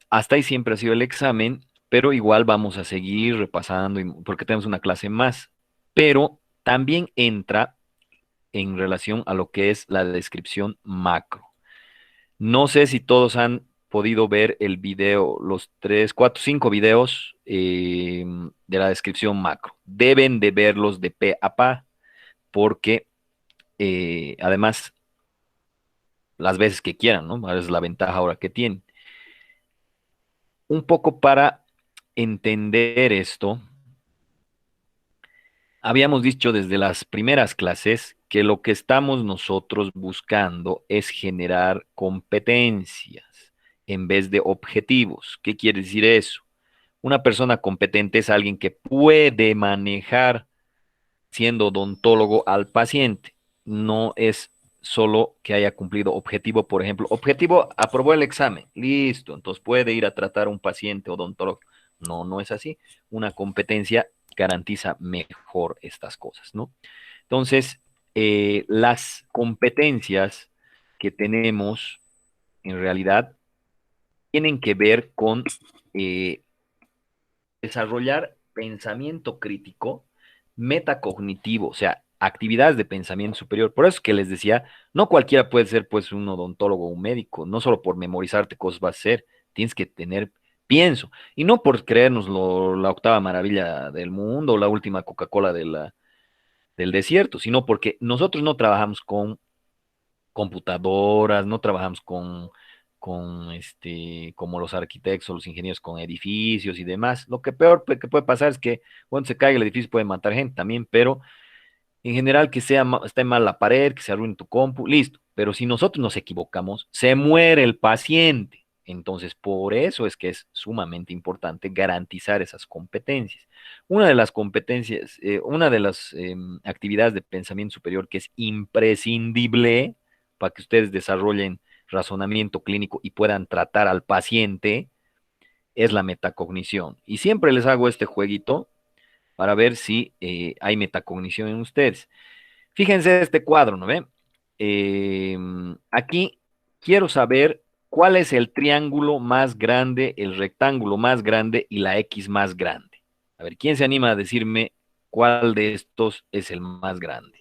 Hasta ahí siempre ha sido el examen, pero igual vamos a seguir repasando porque tenemos una clase más, pero también entra en relación a lo que es la descripción macro. No sé si todos han podido ver el video, los 3, 4, 5 videos de la descripción macro. Deben de verlos de pe a pa, porque además las veces que quieran, ¿no? Es la ventaja ahora que tienen. Un poco para entender esto, habíamos dicho desde las primeras clases que lo que estamos nosotros buscando es generar competencias en vez de objetivos. ¿Qué quiere decir eso? Una persona competente es alguien que puede manejar siendo odontólogo al paciente. No es solo que haya cumplido objetivo, por ejemplo, objetivo, aprobó el examen, listo, entonces puede ir a tratar a un paciente odontólogo. No, no es así. Una competencia garantiza mejor estas cosas, ¿no? Entonces, las competencias que tenemos en realidad tienen que ver con eh, desarrollar pensamiento crítico, metacognitivo, o sea, actividades de pensamiento superior. Por eso es que les decía, no cualquiera puede ser pues un odontólogo o un médico, no solo por memorizarte cosas vas a ser, tienes que tener pienso, y no por creernos la octava maravilla del mundo o la última Coca-Cola del desierto, sino porque nosotros no trabajamos con computadoras, no trabajamos como los arquitectos o los ingenieros con edificios y demás. Lo que peor que puede pasar es que cuando se caiga el edificio puede matar gente también, pero en general que esté mal la pared, que se arruine tu compu, listo. Pero si nosotros nos equivocamos, se muere el paciente. Entonces, por eso es que es sumamente importante garantizar esas competencias. Una de las competencias, una de las actividades de pensamiento superior que es imprescindible para que ustedes desarrollen razonamiento clínico y puedan tratar al paciente es la metacognición. Y siempre les hago este jueguito para ver si hay metacognición en ustedes. Fíjense este cuadro, ¿no ven? Aquí quiero saber cuál es el triángulo más grande, el rectángulo más grande y la X más grande. A ver, ¿quién se anima a decirme cuál de estos es el más grande?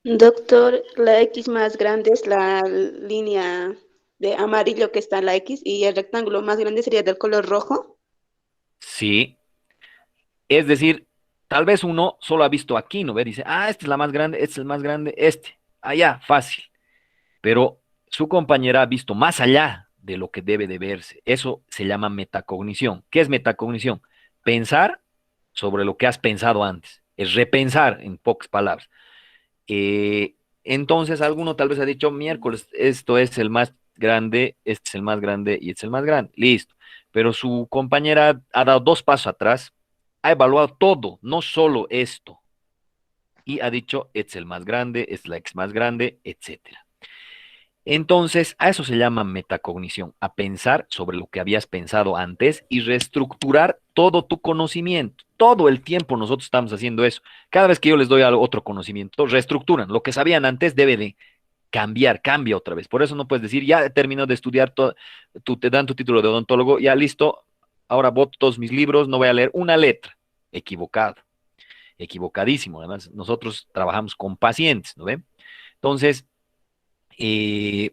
Doctor, la X más grande es la línea de amarillo que está en la X y el rectángulo más grande sería del color rojo. Sí, es decir, tal vez uno solo ha visto aquí, ¿no ve? Dice, ah, este es la más grande, este es el más grande, este. Allá, fácil. Pero su compañera ha visto más allá de lo que debe de verse. Eso se llama metacognición. ¿Qué es metacognición? Pensar sobre lo que has pensado antes. Es repensar, en pocas palabras. Eh, entonces, alguno tal vez ha dicho, miércoles, esto es el más grande, este es el más grande y este es el más grande. Listo. Pero su compañera ha dado dos pasos atrás, ha evaluado todo, no solo esto. Y ha dicho, este es el más grande, este es la ex más grande, etcétera. Entonces, a eso se llama metacognición, a pensar sobre lo que habías pensado antes y reestructurar todo tu conocimiento. Todo el tiempo nosotros estamos haciendo eso. Cada vez que yo les doy otro conocimiento, reestructuran. Lo que sabían antes debe de cambiar, cambia otra vez. Por eso no puedes decir, ya he terminado de estudiar, te dan tu título de odontólogo, ya listo, ahora voto todos mis libros, no voy a leer una letra. Equivocado, equivocadísimo. Además, nosotros trabajamos con pacientes, ¿no ven? Entonces, eh,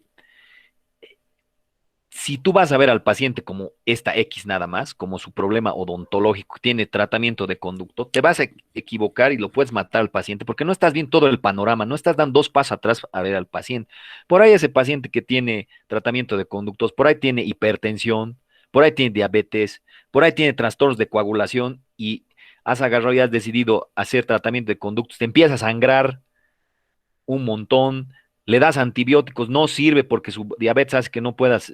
si tú vas a ver al paciente como esta X nada más, como su problema odontológico, tiene tratamiento de conducto, te vas a equivocar y lo puedes matar al paciente porque no estás viendo todo el panorama, no estás dando dos pasos atrás a ver al paciente. Por ahí ese paciente que tiene tratamiento de conductos, por ahí tiene hipertensión, por ahí tiene diabetes, por ahí tiene trastornos de coagulación y has agarrado y has decidido hacer tratamiento de conductos, te empieza a sangrar un montón, le das antibióticos, no sirve porque su diabetes hace que no puedas,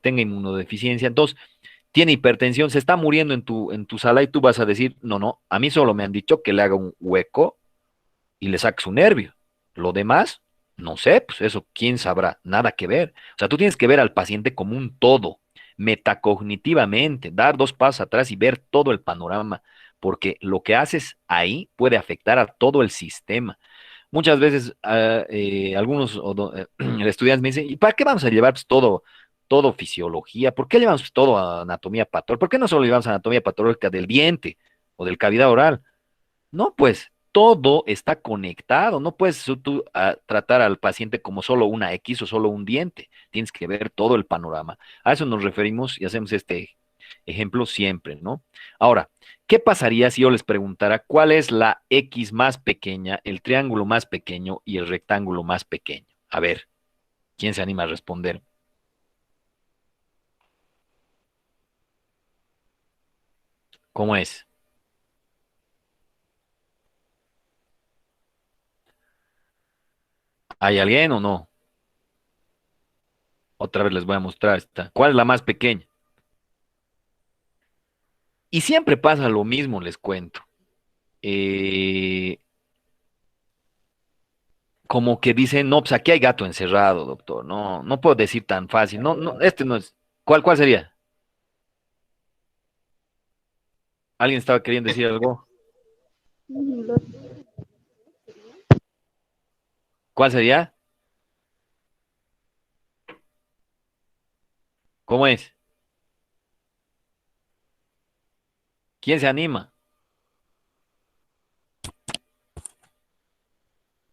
tenga inmunodeficiencia, entonces tiene hipertensión, se está muriendo en tu sala y tú vas a decir, no, no, a mí solo me han dicho que le haga un hueco y le saque su nervio. Lo demás, no sé, pues eso, quién sabrá, nada que ver. O sea, tú tienes que ver al paciente como un todo, metacognitivamente, dar dos pasos atrás y ver todo el panorama, porque lo que haces ahí puede afectar a todo el sistema. Muchas veces algunos estudiantes me dicen, ¿y para qué vamos a llevar pues, todo fisiología? ¿Por qué llevamos pues, todo a anatomía patológica? ¿Por qué no solo llevamos anatomía patológica del diente o del cavidad oral? No, pues todo está conectado. No puedes tú tratar al paciente como solo una X o solo un diente. Tienes que ver todo el panorama. A eso nos referimos y hacemos este ejemplo siempre, ¿no? Ahora, ¿qué pasaría si yo les preguntara cuál es la X más pequeña, el triángulo más pequeño y el rectángulo más pequeño? A ver, ¿quién se anima a responder? ¿Cómo es? ¿Hay alguien o no? Otra vez les voy a mostrar esta. ¿Cuál es la más pequeña? Y siempre pasa lo mismo, les cuento. Eh, Como que dicen, no, pues aquí hay gato encerrado, doctor. No, no puedo decir tan fácil. No, no, este no es. ¿Cuál sería? ¿Alguien estaba queriendo decir algo? ¿Cuál sería? ¿Cómo es? ¿Quién se anima?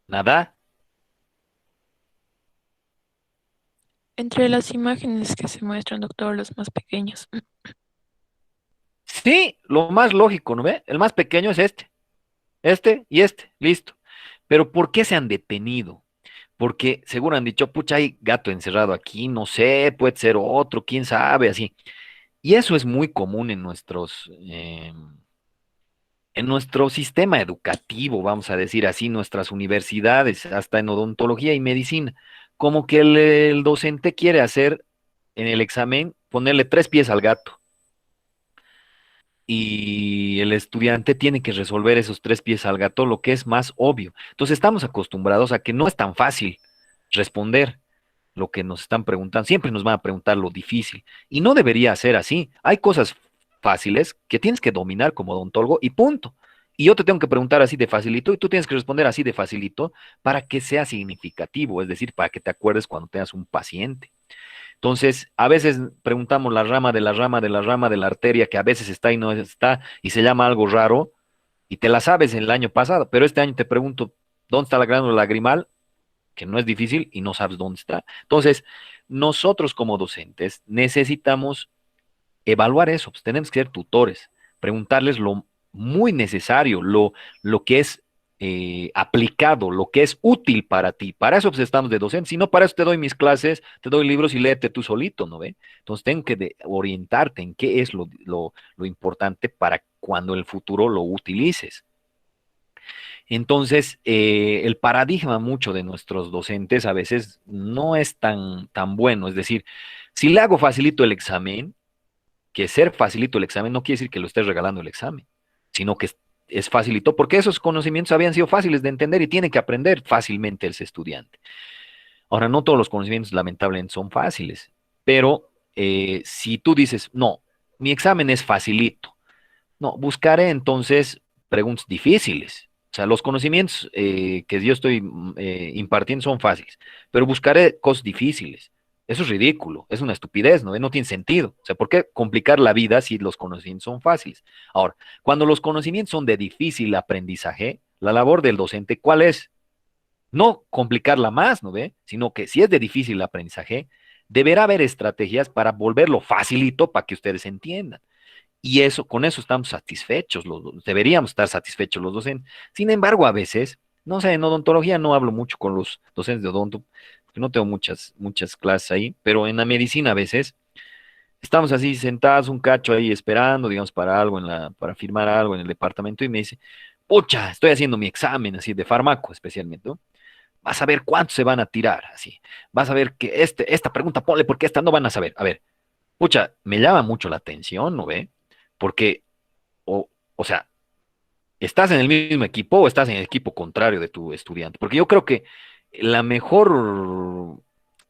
¿Nada? Entre las imágenes que se muestran, doctor, los más pequeños. Sí, lo más lógico, ¿no ve? El más pequeño es este y este, listo. Pero ¿por qué se han detenido? Porque seguro han dicho, pucha, hay gato encerrado aquí, no sé, puede ser otro, quién sabe, así. Y eso es muy común en nuestro sistema educativo, vamos a decir así, nuestras universidades, hasta en odontología y medicina. Como que el docente quiere hacer en el examen, ponerle tres pies al gato. Y el estudiante tiene que resolver esos tres pies al gato, lo que es más obvio. Entonces estamos acostumbrados a que no es tan fácil responder lo que nos están preguntando. Siempre nos van a preguntar lo difícil. Y no debería ser así. Hay cosas fáciles que tienes que dominar como odontólogo y punto. Y yo te tengo que preguntar así de facilito y tú tienes que responder así de facilito para que sea significativo, es decir, para que te acuerdes cuando tengas un paciente. Entonces, a veces preguntamos la rama de la rama de la rama de la arteria que a veces está y no está y se llama algo raro y te la sabes el año pasado, pero este año te pregunto, ¿dónde está la glándula lagrimal? Que no es difícil y no sabes dónde está. Entonces, nosotros como docentes necesitamos evaluar eso, pues tenemos que ser tutores, preguntarles lo muy necesario, lo que es aplicado, lo que es útil para ti. Para eso pues, estamos de docentes, si no, para eso te doy mis clases, te doy libros y léete tú solito, ¿no ve? Entonces, tengo que orientarte en qué es lo importante para cuando en el futuro lo utilices. Entonces, el paradigma mucho de nuestros docentes a veces no es tan bueno. Es decir, si le hago facilito el examen, que ser facilito el examen no quiere decir que lo estés regalando el examen, sino que es facilito porque esos conocimientos habían sido fáciles de entender y tiene que aprender fácilmente ese estudiante. Ahora, no todos los conocimientos lamentablemente son fáciles, pero si tú dices, no, mi examen es facilito, no, buscaré entonces preguntas difíciles. O sea, los conocimientos que yo estoy impartiendo son fáciles, pero buscaré cosas difíciles. Eso es ridículo, es una estupidez, ¿no? No tiene sentido. O sea, ¿por qué complicar la vida si los conocimientos son fáciles? Ahora, cuando los conocimientos son de difícil aprendizaje, la labor del docente, ¿cuál es? No complicarla más, ¿no ve? Sino que si es de difícil aprendizaje, deberá haber estrategias para volverlo facilito para que ustedes entiendan. Y eso, con eso estamos satisfechos, deberíamos estar satisfechos los docentes. Sin embargo, a veces, no sé, en odontología no hablo mucho con los docentes de odonto, porque no tengo muchas clases ahí, pero en la medicina a veces estamos así sentados un cacho ahí esperando, digamos, para algo para firmar algo en el departamento y me dice, pucha, estoy haciendo mi examen así de fármaco especialmente, ¿no? Vas a ver cuántos se van a tirar, así. Vas a ver que esta pregunta ponle porque esta no van a saber. A ver, pucha, me llama mucho la atención, ¿no ve? Porque, o sea, ¿estás en el mismo equipo o estás en el equipo contrario de tu estudiante? Porque yo creo que la mejor,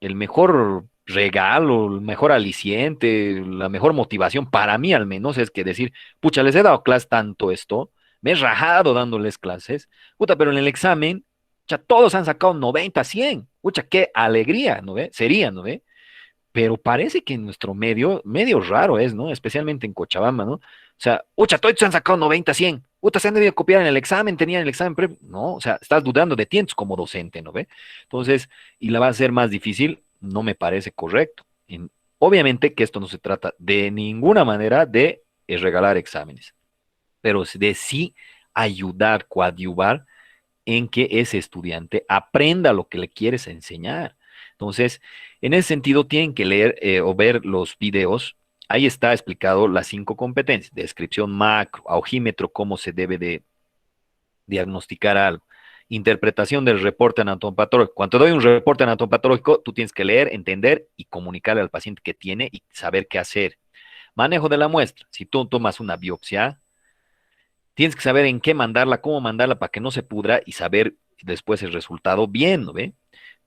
el mejor regalo, el mejor aliciente, la mejor motivación, para mí al menos, es que decir, pucha, les he dado clase tanto esto, me he rajado dándoles clases, puta, pero en el examen, ya todos han sacado 90, 100, pucha, qué alegría, ¿no ve? Sería, ¿no ve? Pero parece que en nuestro medio raro es, ¿no? Especialmente en Cochabamba, ¿no? O sea, ucha, todos se han sacado 90, 100. Uta, se han debido copiar en el examen, tenían el examen previo. No, o sea, estás dudando de ti entonces, como docente, ¿no ve? Entonces, y la va a ser más difícil, no me parece correcto. Obviamente que esto no se trata de ninguna manera de regalar exámenes, pero de sí ayudar, coadyuvar en que ese estudiante aprenda lo que le quieres enseñar. Entonces, en ese sentido, tienen que leer o ver los videos ahí está explicado las 5 competencias: descripción macro, ojímetro, cómo se debe de diagnosticar algo, interpretación del reporte anatomopatológico. Cuando te doy un reporte anatomopatológico, tú tienes que leer, entender y comunicarle al paciente que tiene y saber qué hacer. Manejo de la muestra: si tú tomas una biopsia, tienes que saber en qué mandarla, cómo mandarla para que no se pudra y saber después el resultado bien, ¿no ve?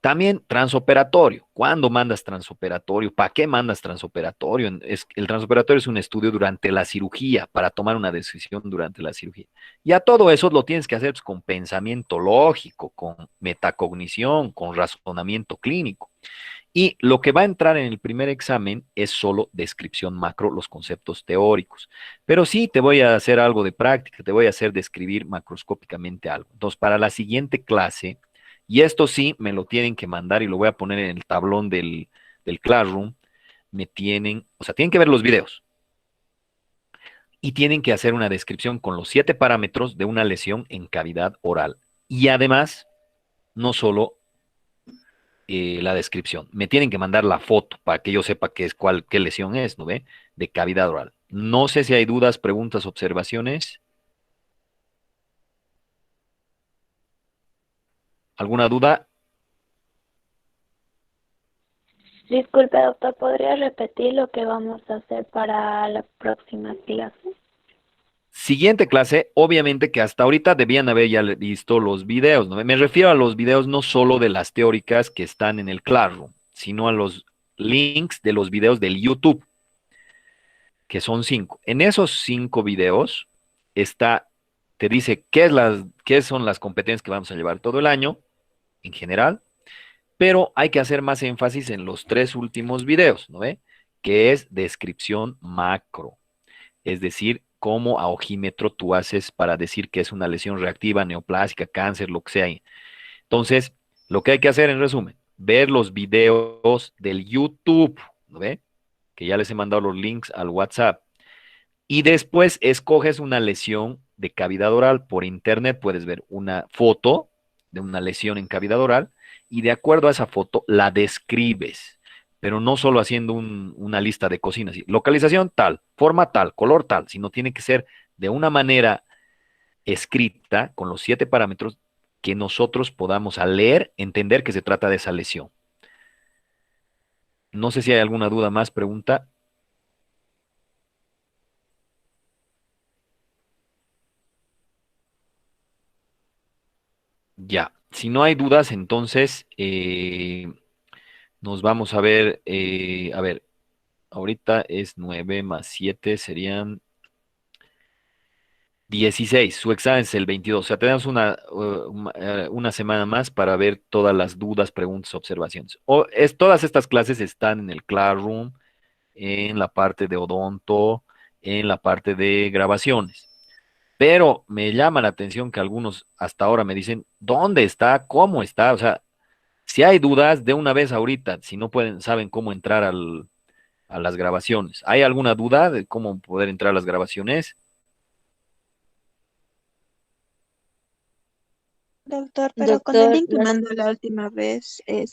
También transoperatorio. ¿Cuándo mandas transoperatorio? ¿Para qué mandas transoperatorio? El transoperatorio es un estudio durante la cirugía, para tomar una decisión durante la cirugía. Y a todo eso lo tienes que hacer pues, con pensamiento lógico, con metacognición, con razonamiento clínico. Y lo que va a entrar en el primer examen es solo descripción macro, los conceptos teóricos. Pero sí te voy a hacer algo de práctica, te voy a hacer describir macroscópicamente algo. Entonces, para la siguiente clase, y esto sí me lo tienen que mandar y lo voy a poner en el tablón del Classroom, tienen que ver los videos y tienen que hacer una descripción con los 7 parámetros de una lesión en cavidad oral. Y además, no solo la descripción. Me tienen que mandar la foto para que yo sepa qué lesión es, ¿no ve? De cavidad oral. No sé si hay dudas, preguntas, observaciones. ¿Alguna duda? Disculpe, doctor, ¿podría repetir lo que vamos a hacer para la próxima clase? Siguiente clase, obviamente que hasta ahorita debían haber ya visto los videos, ¿no? Me refiero a los videos no solo de las teóricas que están en el Classroom, sino a los links de los videos del YouTube, que son 5. En esos 5 videos te dice qué son las competencias que vamos a llevar todo el año, en general, pero hay que hacer más énfasis en los 3 últimos videos, ¿no ve? Que es descripción macro, es decir, cómo a ojímetro tú haces para decir que es una lesión reactiva, neoplásica, cáncer, lo que sea. Entonces, lo que hay que hacer en resumen, ver los videos del YouTube, ¿no ve? Que ya les he mandado los links al WhatsApp. Y después escoges una lesión de cavidad oral. Por internet puedes ver una foto de una lesión en cavidad oral y de acuerdo a esa foto la describes, pero no solo haciendo una lista de cocinas. Localización tal, forma tal, color tal, sino tiene que ser de una manera escrita con los 7 parámetros que nosotros podamos al leer entender que se trata de esa lesión. No sé si hay alguna duda más, pregunta. Ya, si no hay dudas, entonces nos vamos a ver, ahorita es 9 más 7, serían 16. Su examen es el 22. O sea, tenemos una semana más para ver todas las dudas, preguntas, observaciones. Todas estas clases están en el Classroom, en la parte de odonto, en la parte de grabaciones. Pero me llama la atención que algunos hasta ahora me dicen, ¿dónde está? ¿Cómo está? O sea, si hay dudas, de una vez ahorita, si no saben cómo entrar a las grabaciones. ¿Hay alguna duda de cómo poder entrar a las grabaciones? Doctor, pero con el Doctor, link que mandó la última vez, ¿se